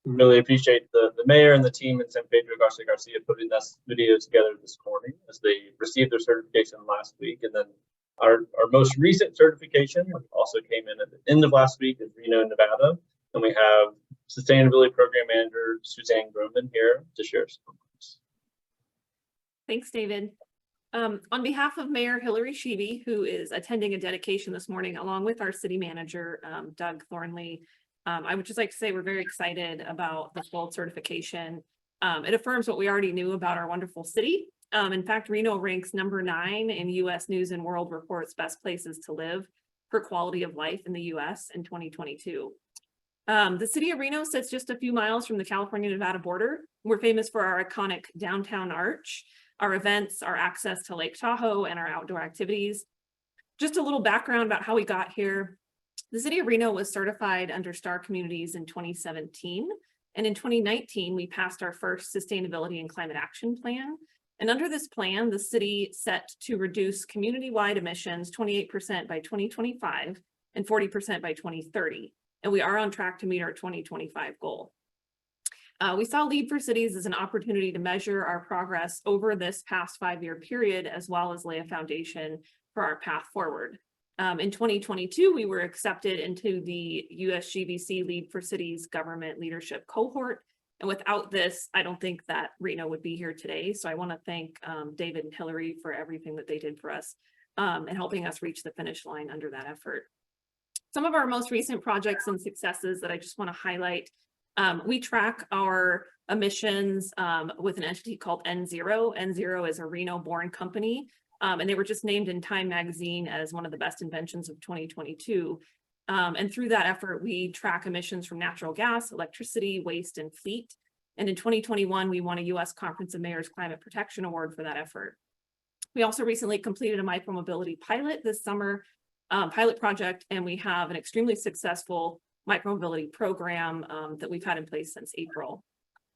E: Really appreciate the mayor and the team at San Pedro Garcia putting this video together this morning as they received their certification last week. And then our most recent certification also came in at the end of last week in Reno, Nevada. And we have Sustainability Program Manager Suzanne Groman here to share some comments.
M: Thanks, David. On behalf of Mayor Hillary Sheevey, who is attending a dedication this morning, along with our city manager, Doug Thornley, I would just like to say we're very excited about the gold certification. It affirms what we already knew about our wonderful city. In fact, Reno ranks #9 in U.S. News and World Report's best places to live for quality of life in the U.S. in 2022. The city of Reno sits just a few miles from the California-Nevada border. We're famous for our iconic downtown arch, our events, our access to Lake Tahoe, and our outdoor activities. Just a little background about how we got here. The city of Reno was certified under Star Communities in 2017. And in 2019, we passed our first Sustainability and Climate Action Plan. And under this plan, the city set to reduce community-wide emissions 28% by 2025 and 40% by 2030. And we are on track to meet our 2025 goal. We saw LEED for Cities as an opportunity to measure our progress over this past 5-year period, as well as lay a foundation for our path forward. In 2022, we were accepted into the USGBC LEED for Cities government leadership cohort. And without this, I don't think that Reno would be here today. So I want to thank David and Hillary for everything that they did for us and helping us reach the finish line under that effort. Some of our most recent projects and successes that I just want to highlight, we track our emissions with an entity called N0. N0 is a Reno-born company, and they were just named in Time magazine as one of the best inventions of 2022. And through that effort, we track emissions from natural gas, electricity, waste, and fleet. And in 2021, we won a U.S. Conference of Mayors Climate Protection Award for that effort. We also recently completed a micromobility pilot this summer, pilot project, and we have an extremely successful micromobility program that we've had in place since April.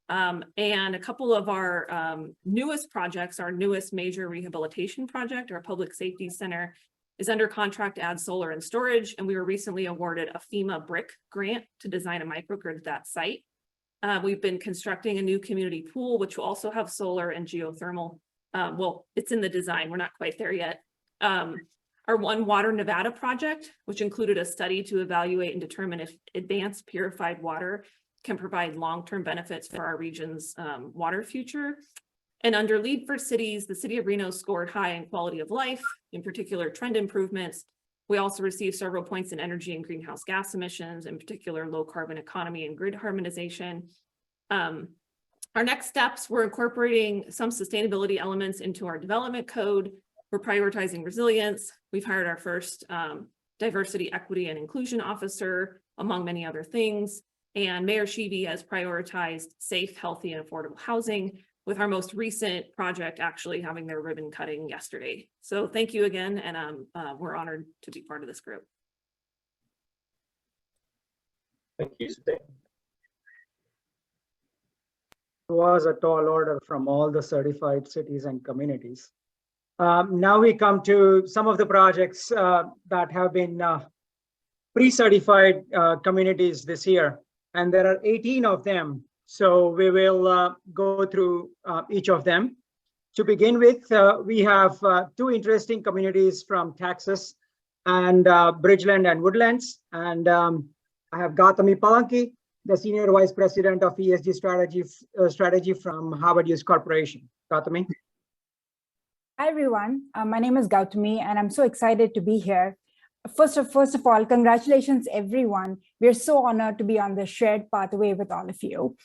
M: And a couple of our newest projects, our newest major rehabilitation project, our Public Safety Center, is under contract to add solar and storage, and we were recently awarded a FEMA BRIC grant to design a microgrid at that site. We've been constructing a new community pool, which will also have solar and geothermal. Well, it's in the design, we're not quite there yet. Our One Water Nevada project, which included a study to evaluate and determine if advanced purified water can provide long-term benefits for our region's water future. And under LEED for Cities, the city of Reno scored high in quality of life, in particular trend improvements. We also received several points in energy and greenhouse gas emissions, in particular low carbon economy and grid harmonization. Our next steps, we're incorporating some sustainability elements into our development code. We're prioritizing resilience. We've hired our first diversity, equity, and inclusion officer, among many other things. And Mayor Sheevy has prioritized safe, healthy, and affordable housing, with our most recent project actually having their ribbon cutting yesterday. So thank you again, and we're honored to be part of this group.
E: Thank you, Suzanne.
B: It was a tall order from all the certified cities and communities. Now we come to some of the projects that have been pre-certified communities this year, and there are 18 of them. So we will go through each of them. To begin with, we have two interesting communities from Texas, and Bridgeland and Woodlands. And I have Gautami Palanki, the Senior Vice President of ESG strategy from Harvard Youth Corporation. Gautami.
N: Hi, everyone. My name is Gautami, and I'm so excited to be here. First of all, congratulations, everyone. We're so honored to be on the shared pathway with all of you.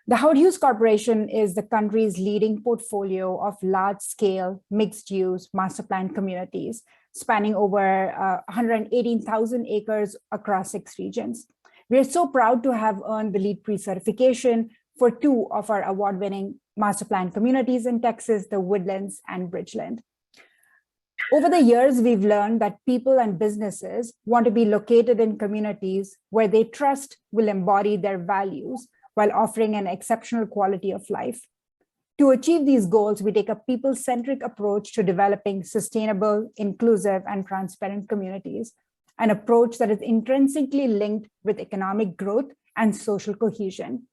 N: The Howard Hughes Corporation is the country's leading portfolio of large-scale, mixed-use master plan communities, spanning over 118,000 acres across 6 regions. We're so proud to have earned the LEED pre-certification for 2 of our award-winning master plan communities in Texas, the Woodlands and Bridgeland. Over the years, we've learned that people and businesses want to be located in communities where they trust will embody their values while offering an exceptional quality of life. To achieve these goals, we take a people-centric approach to developing sustainable, inclusive, and transparent communities, an approach that is intrinsically linked with economic growth and social cohesion.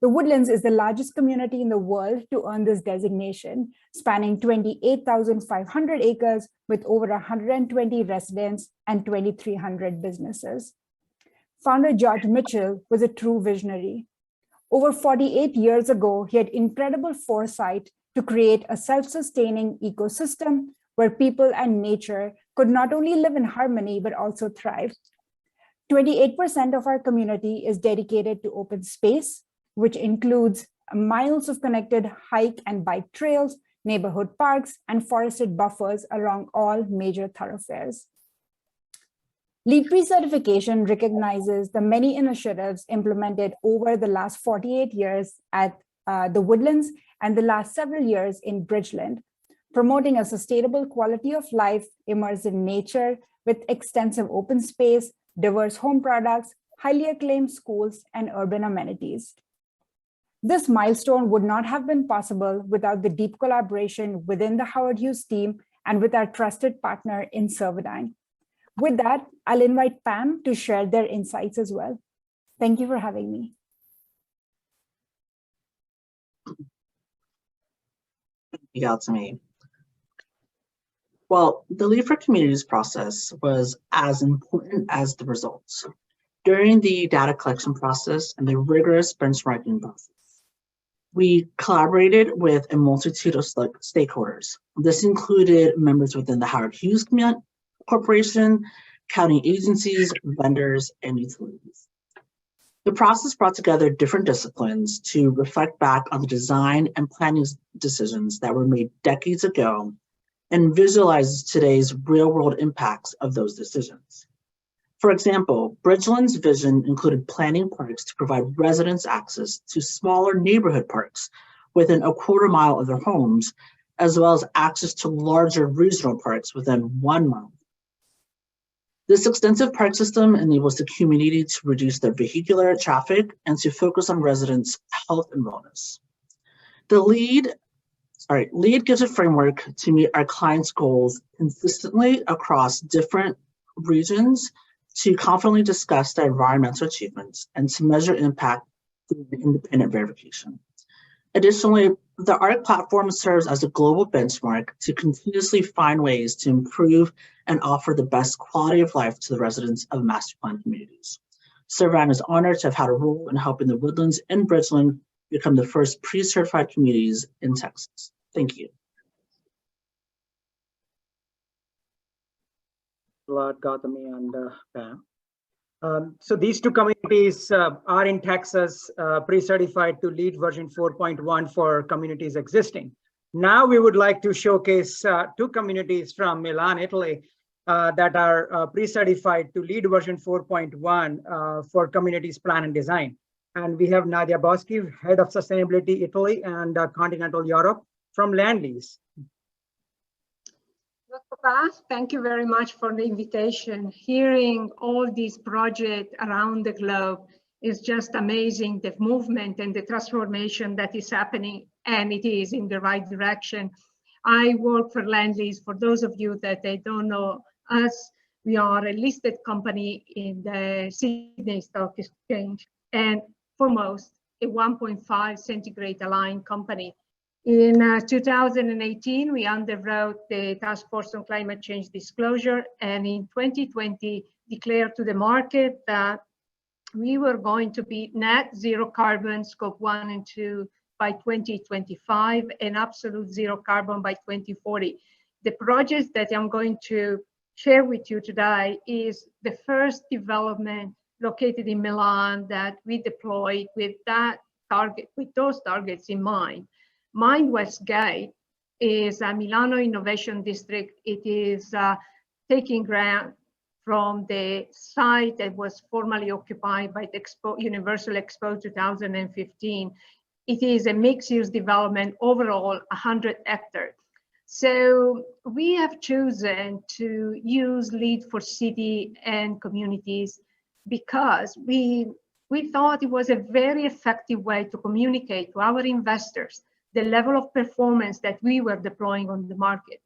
N: The Woodlands is the largest community in the world to earn this designation, spanning 28,500 acres with over 120 residents and 2,300 businesses. Founder George Mitchell was a true visionary. Over 48 years ago, he had incredible foresight to create a self-sustaining ecosystem where people and nature could not only live in harmony, but also thrive. 28% of our community is dedicated to open space, which includes miles of connected hike and bike trails, neighborhood parks, and forested buffers along all major thoroughfares. LEED pre-certification recognizes the many initiatives implemented over the last 48 years at the Woodlands and the last several years in Bridgeland, promoting a sustainable quality of life immersed in nature with extensive open space, diverse home products, highly acclaimed schools, and urban amenities. This milestone would not have been possible without the deep collaboration within the Howard Hughes team and with our trusted partner in Servodyne. With that, I'll invite Pam to share their insights as well. Thank you for having me.
O: To me. Well, the LEED for Communities process was as important as the results. During the data collection process and the rigorous benchmarking process, we collaborated with a multitude of stakeholders. This included members within the Howard Hughes Corporation, county agencies, vendors, and utilities. The process brought together different disciplines to reflect back on the design and planning decisions that were made decades ago and visualize today's real-world impacts of those decisions. For example, Bridgeland's vision included planning parks to provide residents access to smaller neighborhood parks within a quarter mile of their homes, as well as access to larger regional parks within 1 mile. This extensive park system enables the community to reduce their vehicular traffic and to focus on residents' health and wellness. The LEED gives a framework to meet our clients' goals consistently across different regions, to confidently discuss their environmental achievements, and to measure impact through independent verification. Additionally, the ARC platform serves as a global benchmark to continuously find ways to improve and offer the best quality of life to the residents of master plan communities. Servodyne is honored to have had a role in helping the Woodlands and Bridgeland become the first pre-certified communities in Texas. Thank you.
B: A lot, Gautami and Pam. So these two communities are in Texas, pre-certified to LEED version 4.1 for communities existing. Now we would like to showcase two communities from Milan, Italy, that are pre-certified to LEED version 4.1 for communities plan and design. And we have Nadia Boschi, Head of Sustainability Italy and Continental Europe from Landlease.
P: Thank you very much for the invitation. Hearing all these projects around the globe is just amazing, the movement and the transformation that is happening, and it is in the right direction. I work for Landlease. For those of you that they don't know us, we are a listed company in the Sydney Stock Exchange, and foremost, a 1.5 centigrade aligned company. In 2018, we underwrote the Task Force on Climate Change Disclosure, and in 2020 declared to the market that we were going to be net zero carbon, scope 1 and 2 by 2025, and absolute zero carbon by 2040. The project that I'm going to share with you today is the first development located in Milan that we deployed with that target, with those targets in mind. Mind Westgate is a Milano Innovation District. It is taking ground from the site that was formerly occupied by the Universal Expo 2015. It is a mixed-use development, overall 100 hectares. So we have chosen to use LEED for city and communities because we thought it was a very effective way to communicate to our investors the level of performance that we were deploying on the market.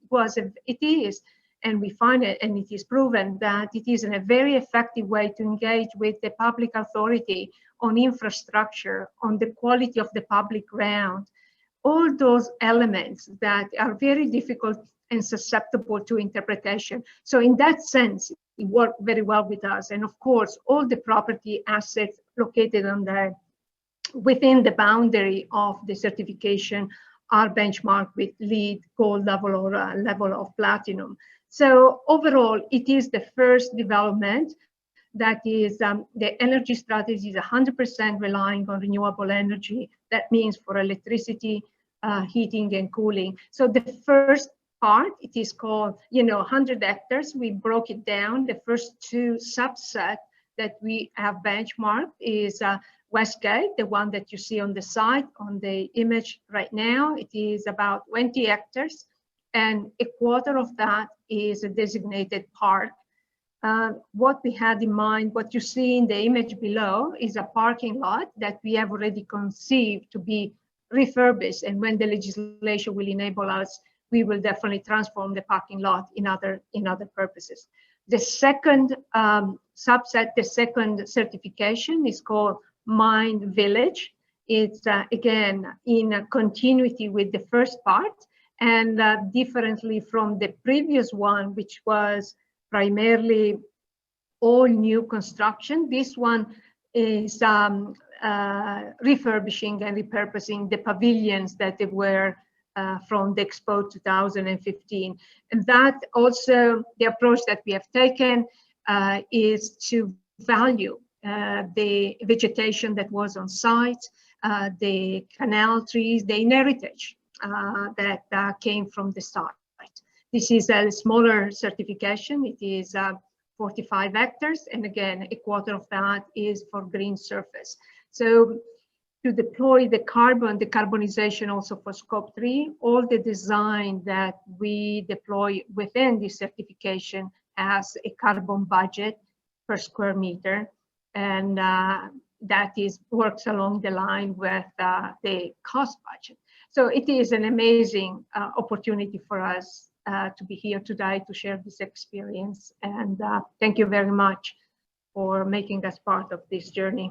P: It is, and we find it, and it is proven that it is a very effective way to engage with the public authority on infrastructure, on the quality of the public ground, all those elements that are very difficult and susceptible to interpretation. So in that sense, it worked very well with us. And of course, all the property assets located on within the boundary of the certification are benchmarked with LEED gold level or a level of platinum. So overall, it is the first development that is the energy strategy is 100% relying on renewable energy. That means for electricity, heating and cooling. So the first part. It is called, 100 hectares. We broke it down. The first two subset that we have benchmarked is Westgate, the one that you see on the side on the image right now. It is about 20 hectares, and a quarter of that is a designated park. What we had in mind, what you see in the image below, is a parking lot that we have already conceived to be refurbished. And when the legislation will enable us, we will definitely transform the parking lot in other purposes. The second subset, the second certification is called Mind Village. It's again in continuity with the first part, and differently from the previous one, which was primarily all new construction. This one is refurbishing and repurposing the pavilions that they were from the Expo 2015. And that also, the approach that we have taken is to value the vegetation that was on site, the canal trees, the heritage that came from the site. This is a smaller certification. It is 45 hectares, and again, a quarter of that is for green surface. So to deploy the carbonization also for scope 3, all the design that we deploy within this certification has a carbon budget per square meter, and that works along the line with the cost budget. So it is an amazing opportunity for us to be here today to share this experience. And thank you very much for making us part of this journey.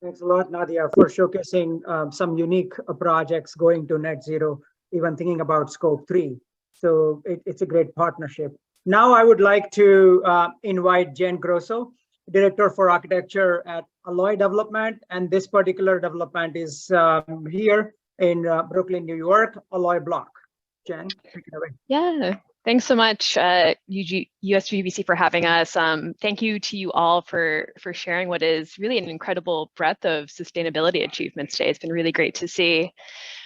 B: Thanks a lot, Nadia, for showcasing some unique projects going to net zero, even thinking about scope 3. So it's a great partnership. Now I would like to invite Jen Grosso, Director for Architecture at Alloy Development. And this particular development is here in Brooklyn, New York, Alloy Block. Jen, take it away.
Q: Yeah, thanks so much, USGBC, for having us. Thank you to you all for sharing what is really an incredible breadth of sustainability achievements today. It's been really great to see.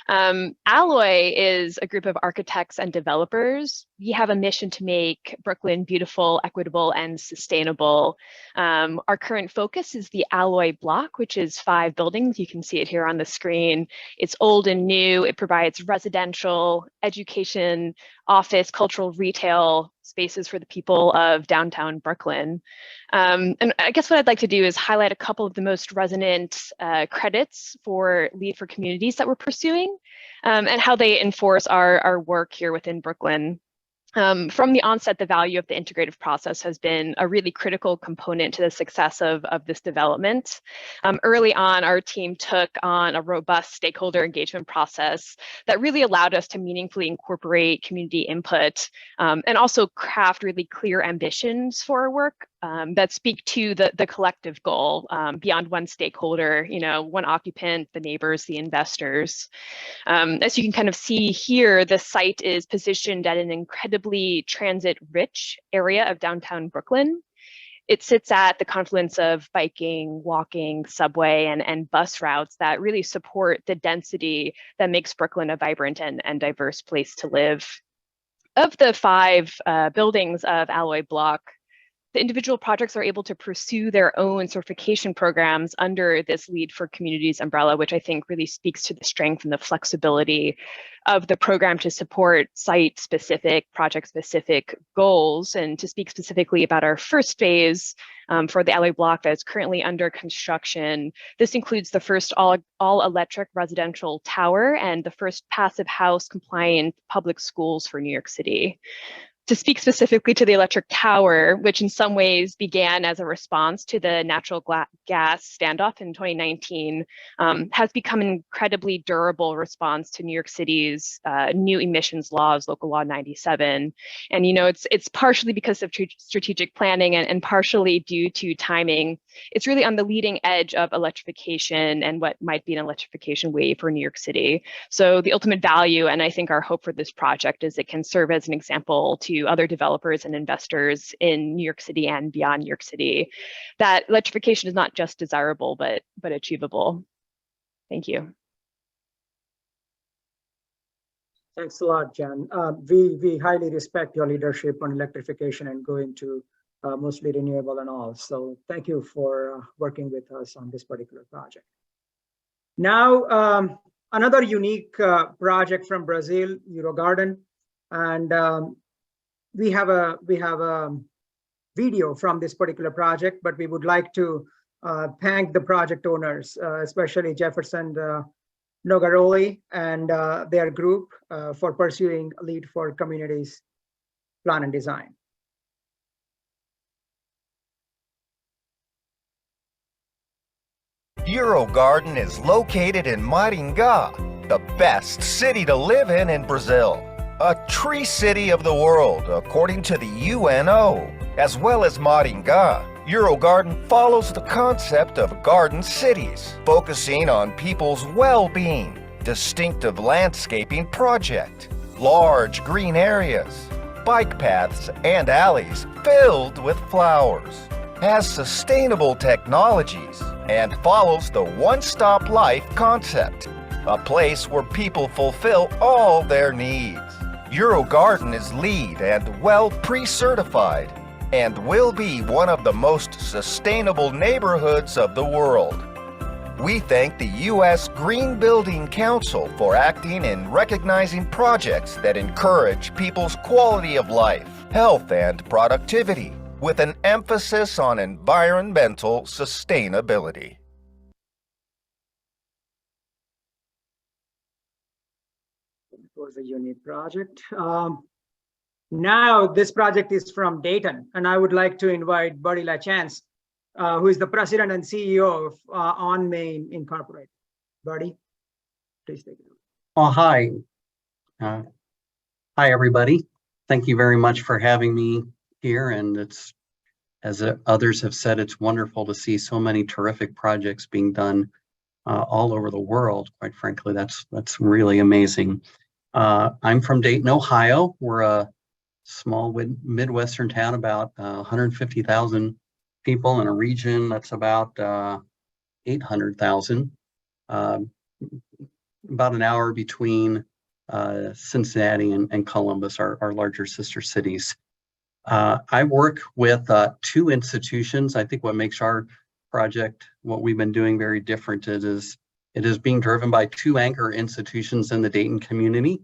Q: Alloy is a group of architects and developers. We have a mission to make Brooklyn beautiful, equitable, and sustainable. Our current focus is the Alloy Block, which is 5 buildings. You can see it here on the screen. It's old and new. It provides residential, education, office, cultural, retail spaces for the people of downtown Brooklyn. And I guess what I'd like to do is highlight a couple of the most resonant credits for LEED for Communities that we're pursuing, and how they enforce our work here within Brooklyn. From the onset, the value of the integrative process has been a really critical component to the success of this development. Early on, our team took on a robust stakeholder engagement process that really allowed us to meaningfully incorporate community input, and also craft really clear ambitions for our work that speak to the collective goal beyond one stakeholder, one occupant, the neighbors, the investors. As you can kind of see here, the site is positioned at an incredibly transit-rich area of downtown Brooklyn. It sits at the confluence of biking, walking, subway, and bus routes that really support the density that makes Brooklyn a vibrant and diverse place to live. Of the 5 buildings of Alloy Block, the individual projects are able to pursue their own certification programs under this LEED for Communities umbrella, which I think really speaks to the strength and the flexibility of the program to support site-specific, project-specific goals. And to speak specifically about our first phase for the Alloy Block that is currently under construction, this includes the first all-electric residential tower and the first passive house compliant public schools for New York City. To speak specifically to the electric tower, which in some ways began as a response to the natural gas standoff in 2019, has become an incredibly durable response to New York City's new emissions laws, Local Law 97. And it's partially because of strategic planning and partially due to timing. It's really on the leading edge of electrification and what might be an electrification wave for New York City. So the ultimate value, and I think our hope for this project, is it can serve as an example to other developers and investors in New York City and beyond New York City that electrification is not just desirable, but achievable. Thank you.
B: Thanks a lot, Jan. We highly respect your leadership on electrification and going to mostly renewable and all. So thank you for working with us on this particular project. Now, another unique project from Brazil, Eurogarden, and we have a video from this particular project, but we would like to thank the project owners, especially Jefferson Nogaroli and their group for pursuing LEED for Communities Plan and Design.
R: Eurogarden is located in Maringá, the best city to live in Brazil. A tree city of the world, according to the UNO. As well as Maringá, Eurogarden follows the concept of garden cities, focusing on people's well-being, distinctive landscaping project, large green areas, bike paths and alleys filled with flowers, has sustainable technologies, and follows the one-stop life concept, a place where people fulfill all their needs. Eurogarden is LEED and well pre-certified and will be one of the most sustainable neighborhoods of the world. We thank the U.S. Green Building Council for acting and recognizing projects that encourage people's quality of life, health, and productivity, with an emphasis on environmental sustainability.
B: It was a unique project. Now this project is from Dayton, and I would like to invite Buddy LaChance, who is the president and CEO of On Main Incorporated. Buddy, please take it over.
S: Oh, hi. Hi, everybody. Thank you very much for having me here. And it's, as others have said, it's wonderful to see so many terrific projects being done all over the world. Quite frankly, that's really amazing. I'm from Dayton, Ohio. We're a small Midwestern town, about 150,000 people in a region that's about 800,000. About an hour between Cincinnati and Columbus, our larger sister cities. I work with two institutions. I think what makes our project, what we've been doing, very different is it is being driven by two anchor institutions in the Dayton community.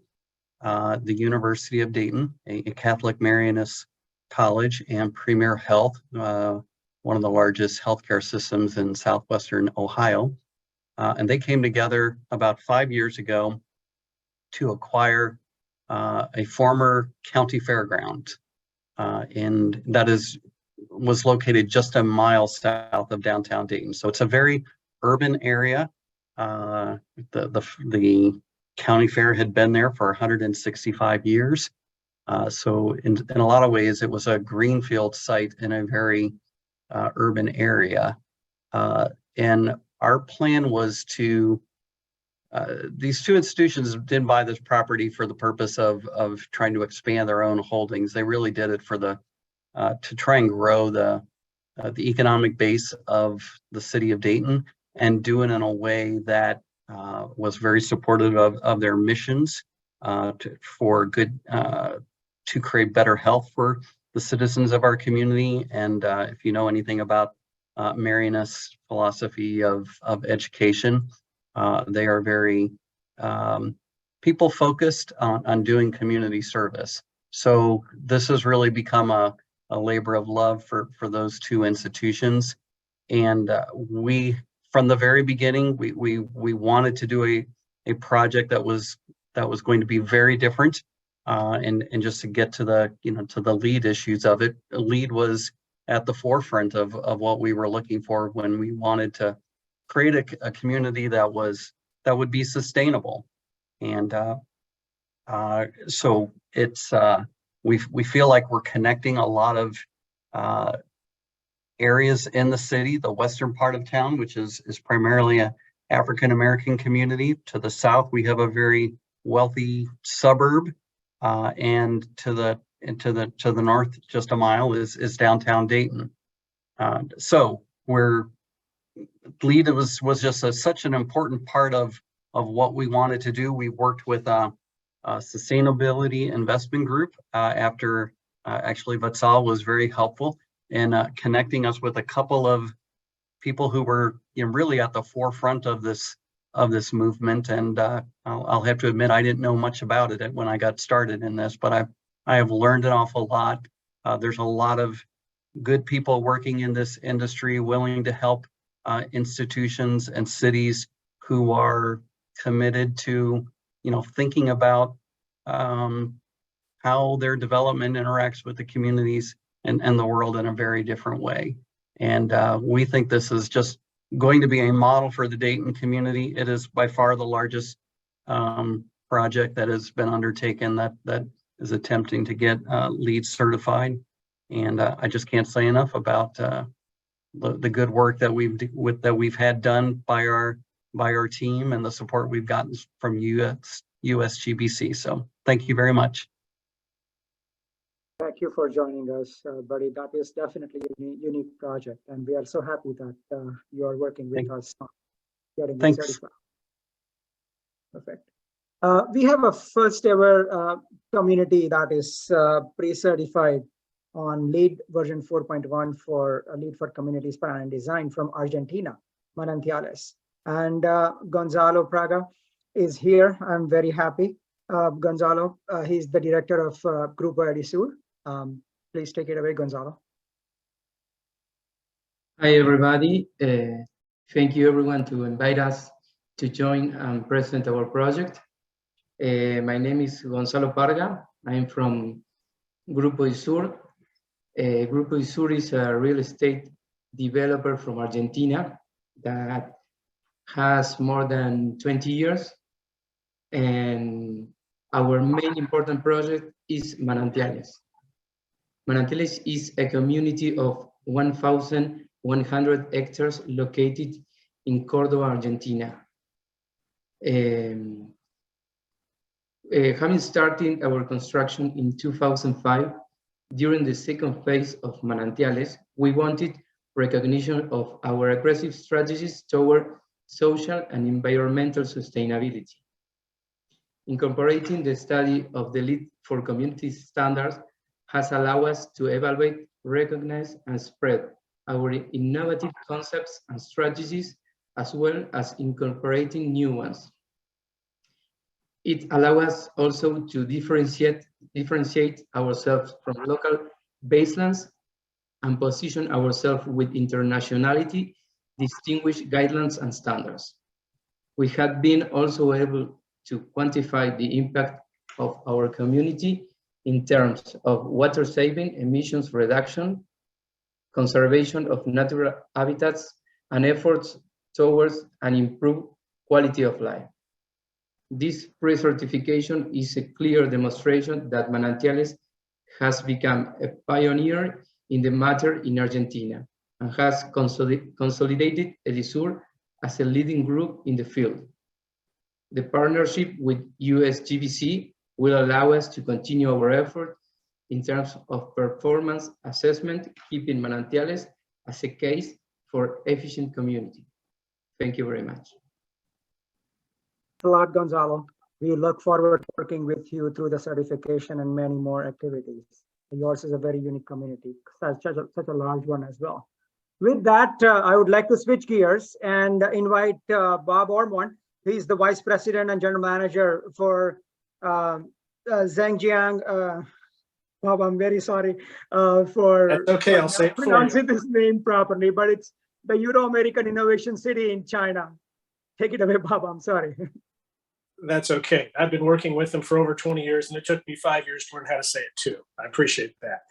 S: The University of Dayton, a Catholic Marianist college, and Premier Health, one of the largest healthcare systems in southwestern Ohio. And they came together about 5 years ago to acquire a former county fairground. And that was located just a mile south of downtown Dayton. So it's a very urban area. The county fair had been there for 165 years. So in a lot of ways, it was a greenfield site in a very urban area. And our plan was to, these two institutions didn't buy this property for the purpose of trying to expand their own holdings. They really did it for to try and grow the economic base of the city of Dayton, and do it in a way that was very supportive of their missions to create better health for the citizens of our community. And if you know anything about Marianist philosophy of education, they are very people focused on doing community service. So this has really become a labor of love for those two institutions. And we, from the very beginning, we wanted to do a project that was going to be very different. And just to get to the LEED issues of it, LEED was at the forefront of what we were looking for when we wanted to create a community that would be sustainable. And so it's we feel like we're connecting a lot of areas in the city, the western part of town, which is primarily an African American community. To the south, we have a very wealthy suburb, and to the north, just a mile, is downtown Dayton. So LEED was just such an important part of what we wanted to do. We worked with Sustainability Investment Group after actually Vatsal was very helpful in connecting us with a couple of people who were really at the forefront of this movement. And I'll have to admit, I didn't know much about it when I got started in this, but I have learned an awful lot. There's a lot of good people working in this industry willing to help institutions and cities who are committed to thinking about how their development interacts with the communities and the world in a very different way. And we think this is just going to be a model for the Dayton community. It is by far the largest project that has been undertaken that is attempting to get LEED certified. And I just can't say enough about the good work that we've had done by our team and the support we've gotten from USGBC. So thank you very much.
B: Thank you for joining us, buddy. That is definitely a unique project, and we are so happy that you are working with us on getting it certified. Perfect. We have a first ever community that is pre-certified on LEED version 4.1 for LEED for Communities Plan and Design from Argentina, Manantiales. And Gonzalo Praga is here. I'm very happy. Gonzalo, he's the director of Grupo Edisur. Please take it away, Gonzalo.
T: Hi, everybody. Thank you, everyone, to invite us to join and present our project. My name is Gonzalo Parga. I'm from Grupo Edisur. Grupo Edisur is a real estate developer from Argentina that has more than 20 years. And our main important project is Manantiales. Manantiales is a community of 1,100 hectares located in Córdoba, Argentina. Having started our construction in 2005, during the second phase of Manantiales, we wanted recognition of our aggressive strategies toward social and environmental sustainability. Incorporating the study of the LEED for Communities standards has allowed us to evaluate, recognize, and spread our innovative concepts and strategies, as well as incorporating new ones. It allows us also to differentiate ourselves from local baselines and position ourselves with internationality, distinguished guidelines and standards. We have been also able to quantify the impact of our community in terms of water saving, emissions reduction, conservation of natural habitats, and efforts towards an improved quality of life. This pre-certification is a clear demonstration that Manantiales has become a pioneer in the matter in Argentina and has consolidated Edisur as a leading group in the field. The partnership with USGBC will allow us to continue our effort in terms of performance assessment, keeping Manantiales as a case for efficient community. Thank you very much.
B: Thanks a lot, Gonzalo. We look forward to working with you through the certification and many more activities. Yours is a very unique community, such a large one as well. With that, I would like to switch gears and invite Bob Ormond. He's the Vice President and General Manager for Zhangjiang. Bob, I'm very sorry for
U: That's okay. I'll say it
B: pronouncing this name properly, but it's the Euro-American Innovation City in China. Take it away, Bob. I'm sorry.
U: That's okay. I've been working with them for over 20 years, and it took me 5 years to learn how to say it too. I appreciate that.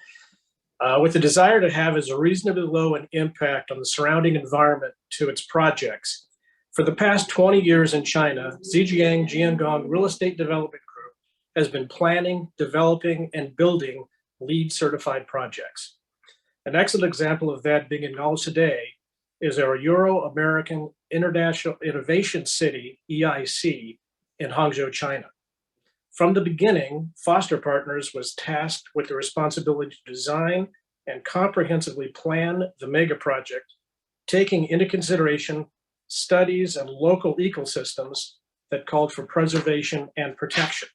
U: With the desire to have as reasonably low an impact on the surrounding environment to its projects, for the past 20 years in China, Zhejiang Jiangong Real Estate Development Group has been planning, developing, and building LEED certified projects. An excellent example of that being acknowledged today is our Euro-American International Innovation City, EIC, in Hangzhou, China. From the beginning, Foster Partners was tasked with the responsibility to design and comprehensively plan the mega project, taking into consideration studies and local ecosystems that called for preservation and protection.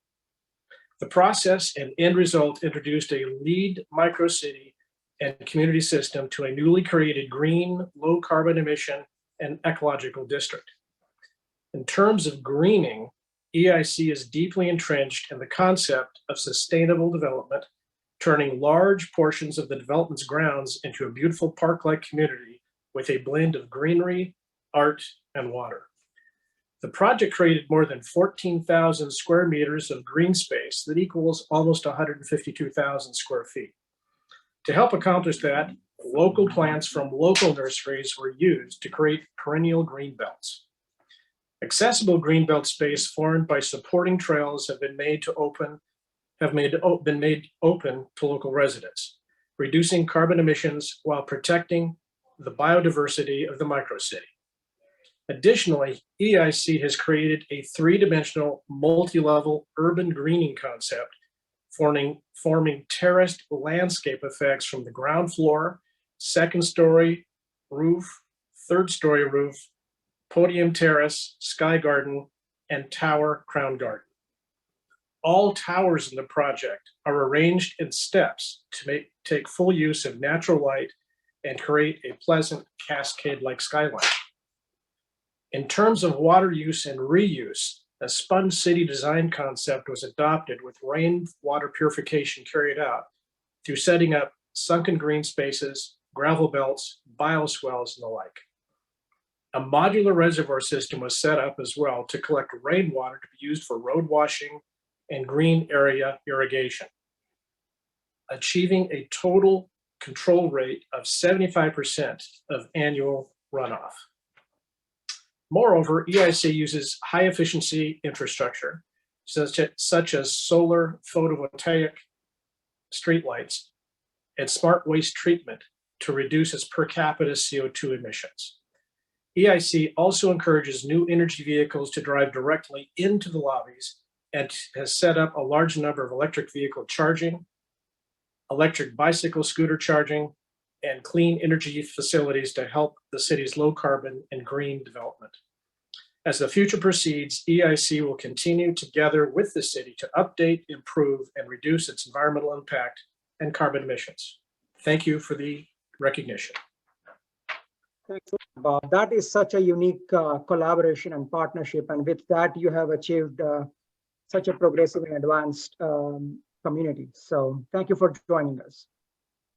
U: The process and end result introduced a LEED microcity and community system to a newly created green, low carbon emission and ecological district. In terms of greening, EIC is deeply entrenched in the concept of sustainable development, turning large portions of the development's grounds into a beautiful park-like community with a blend of greenery, art, and water. The project created more than 14,000 square meters of green space that equals almost 152,000 square feet. To help accomplish that, local plants from local nurseries were used to create perennial green belts. Accessible greenbelt space formed by supporting trails have been made open to local residents, reducing carbon emissions while protecting the biodiversity of the microcity. Additionally, EIC has created a three-dimensional multi-level urban greening concept, forming terraced landscape effects from the ground floor, second story roof, third story roof, podium terrace, sky garden, and tower crown garden. All towers in the project are arranged in steps to take full use of natural light and create a pleasant cascade-like skyline. In terms of water use and reuse, a sponge city design concept was adopted with rainwater purification carried out through setting up sunken green spaces, gravel belts, bioswales, and the like. A modular reservoir system was set up as well to collect rainwater to be used for road washing and green area irrigation, achieving a total control rate of 75% of annual runoff. Moreover, EIC uses high efficiency infrastructure, such as solar photovoltaic streetlights and smart waste treatment to reduce its per capita CO2 emissions. EIC also encourages new energy vehicles to drive directly into the lobbies and has set up a large number of electric vehicle charging, electric bicycle scooter charging, and clean energy facilities to help the city's low carbon and green development. As the future proceeds, EIC will continue together with the city to update, improve, and reduce its environmental impact and carbon emissions. Thank you for the recognition.
B: Thanks, Bob. That is such a unique collaboration and partnership, and with that, you have achieved such a progressive and advanced community. So thank you for joining us.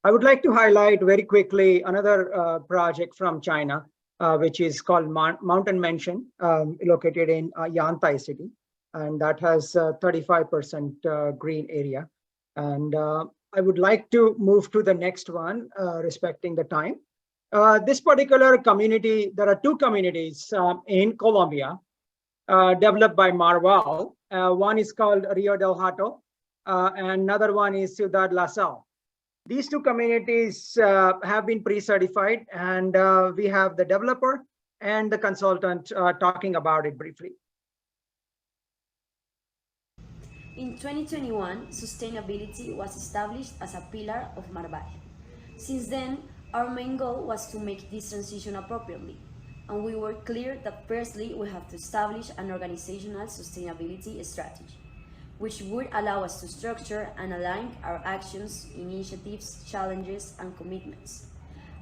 B: I would like to highlight very quickly another project from China, which is called Mountain Mansion, located in Yantai city, and that has 35% green area. And I would like to move to the next one, respecting the time. This particular community, there are two communities in Colombia developed by Marval. One is called Rio del Hato, and another one is Ciudad La Sal. These two communities have been pre-certified, and we have the developer and the consultant talking about it briefly.
C: In 2021, sustainability was established as a pillar of Marval. Since then, our main goal was to make this transition appropriately, and we were clear that firstly, we have to establish an organizational sustainability strategy, which would allow us to structure and align our actions, initiatives, challenges, and commitments.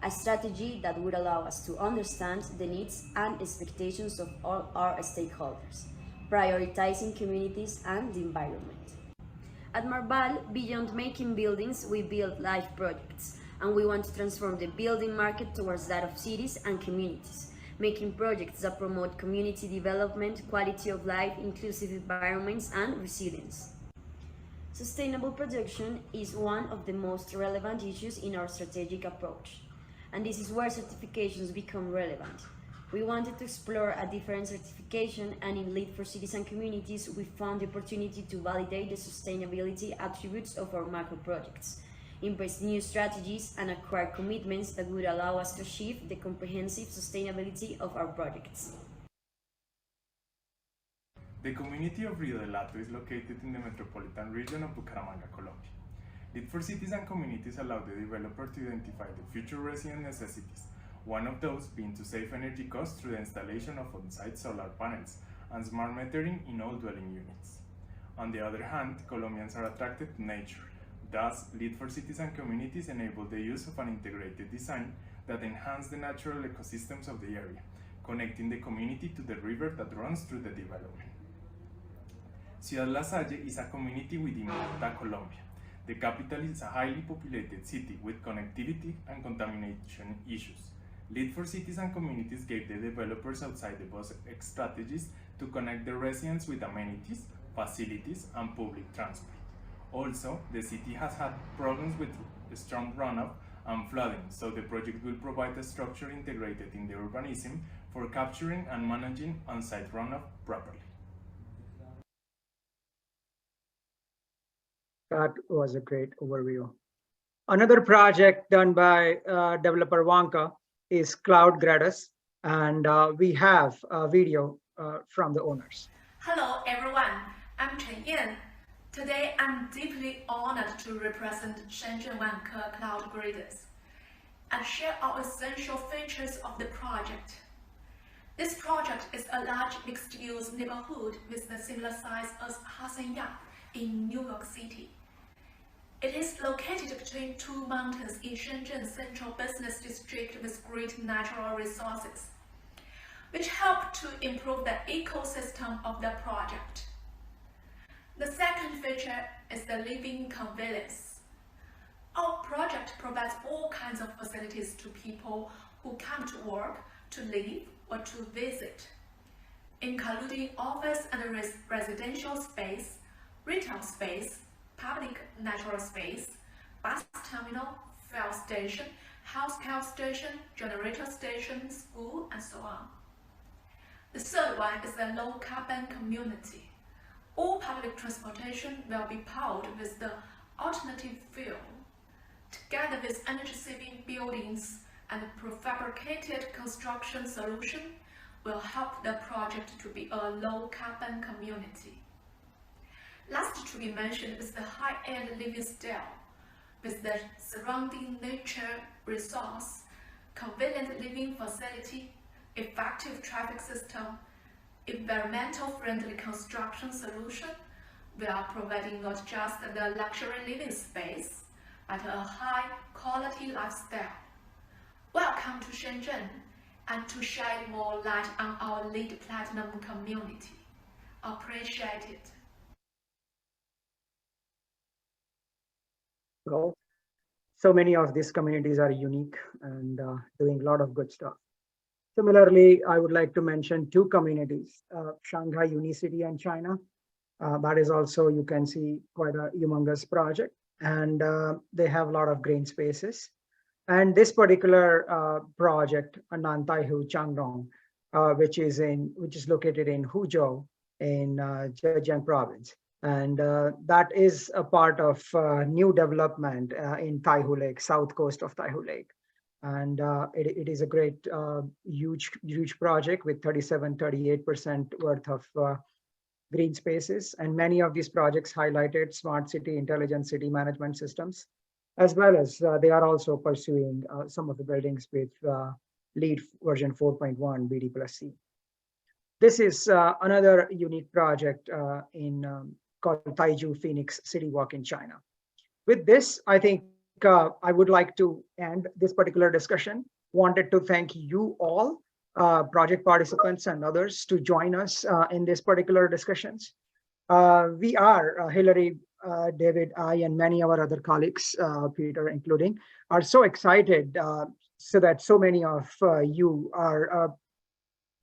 C: A strategy that would allow us to understand the needs and expectations of all our stakeholders, prioritizing communities and the environment. At Marval, beyond making buildings, we build life projects, and we want to transform the building market towards that of cities and communities, making projects that promote community development, quality of life, inclusive environments, and resilience. Sustainable production is one of the most relevant issues in our strategic approach, and this is where certifications become relevant. We wanted to explore a different certification, and in LEED for Cities and Communities, we found the opportunity to validate the sustainability attributes of our macro projects, embrace new strategies, and acquire commitments that would allow us to achieve the comprehensive sustainability of our projects.
V: The community of Rio del Hato is located in the metropolitan region of Bucaramanga, Colombia. LEED for Cities and Communities allow the developer to identify the future resident necessities, one of those being to save energy costs through the installation of on-site solar panels and smart metering in all dwelling units. On the other hand, Colombians are attracted to nature. Thus, LEED for Cities and Communities enable the use of an integrated design that enhances the natural ecosystems of the area, connecting the community to the river that runs through the development. Ciudad La Salle is a community within Bogotá, Colombia. The capital is a highly populated city with connectivity and contamination issues. LEED for Cities and Communities gave the developers outside the box strategies to connect the residents with amenities, facilities, and public transport. Also, the city has had problems with strong runoff and flooding, so the project will provide a structure integrated in the urbanism for capturing and managing on-site runoff properly.
B: That was a great overview. Another project done by developer Wonka is Cloud Gradus, and we have a video from the owners.
A: Hello everyone, I'm Chen Yan. Today I'm deeply honored to represent Shenzhen Wonka Cloud Gradus and share our essential features of the project. This project is a large mixed-use neighborhood with a similar size as Hassanya in New York City. It is located between two mountains in Shenzhen's central business district with great natural resources, which help to improve the ecosystem of the project. The second feature is the living convenience. Our project provides all kinds of facilities to people who come to work, to live, or to visit, including office and residential space, retail space, public natural space, bus terminal, fuel station, healthcare station, generator station, school, and so on. The third one is the low carbon community. All public transportation will be powered with the alternative fuel. Together with energy-saving buildings and prefabricated construction solution will help the project to be a low carbon community. Last to be mentioned is the high-end living style, with the surrounding nature resource, convenient living facility, effective traffic system, environmental friendly construction solution. We are providing not just the luxury living space, but a high quality lifestyle. Welcome to Shenzhen and to shed more light on our LEED Platinum community. Appreciate it.
B: Well, so many of these communities are unique and doing a lot of good stuff. Similarly, I would like to mention two communities, Shanghai Unicity and China. That is also, you can see, quite a humongous project, and they have a lot of green spaces. And this particular project, Nantaihu Changrong, which is located in Huzhou in Zhejiang province. And that is a part of new development in Taihu Lake, south coast of Taihu Lake. And it is a great, huge project with 38% worth of green spaces. And many of these projects highlighted smart city, intelligent city management systems, as well as they are also pursuing some of the buildings with LEED version 4.1 BD+C. This is another unique project called Taiju Phoenix City Walk in China. With this, I think I would like to end this particular discussion. Wanted to thank you all, project participants and others, to join us in this particular discussions. We are, Hillary, David, I, and many of our other colleagues, Peter including, are so excited so that so many of you are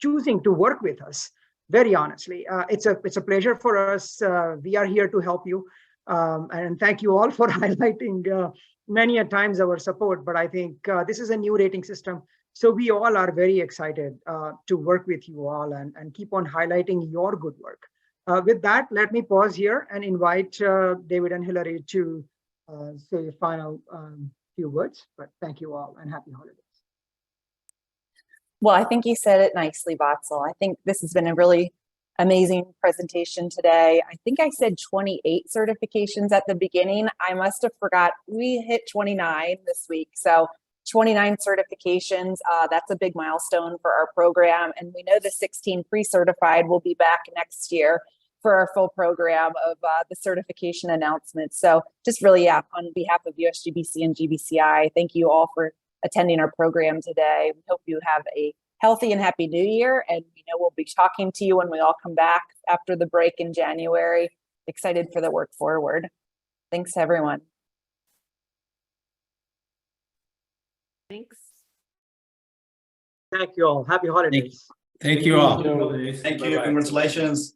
B: choosing to work with us. Very honestly, it's a pleasure for us. We are here to help you, and thank you all for highlighting many a times our support. But I think this is a new rating system, so we all are very excited to work with you all and keep on highlighting your good work. With that, let me pause here and invite David and Hillary to say a final few words. But thank you all and happy holidays.
D: Well, I think you said it nicely, Vatsal. I think this has been a really amazing presentation today. I think I said 28 certifications at the beginning. I must have forgot. We hit 29 this week. So 29 certifications, that's a big milestone for our program. And we know the 16 pre-certified will be back next year. for our full program of the certification announcements. So just really, yeah, on behalf of USGBC and GBCI, thank you all for attending our program today. We hope you have a healthy and happy new year. And we know we'll be talking to you when we all come back after the break in January. Excited for the work forward. Thanks, everyone.
M: Thanks.
B: Thank you all. Happy holidays.
F: Thank you all.
U: Thank you.
F: Congratulations.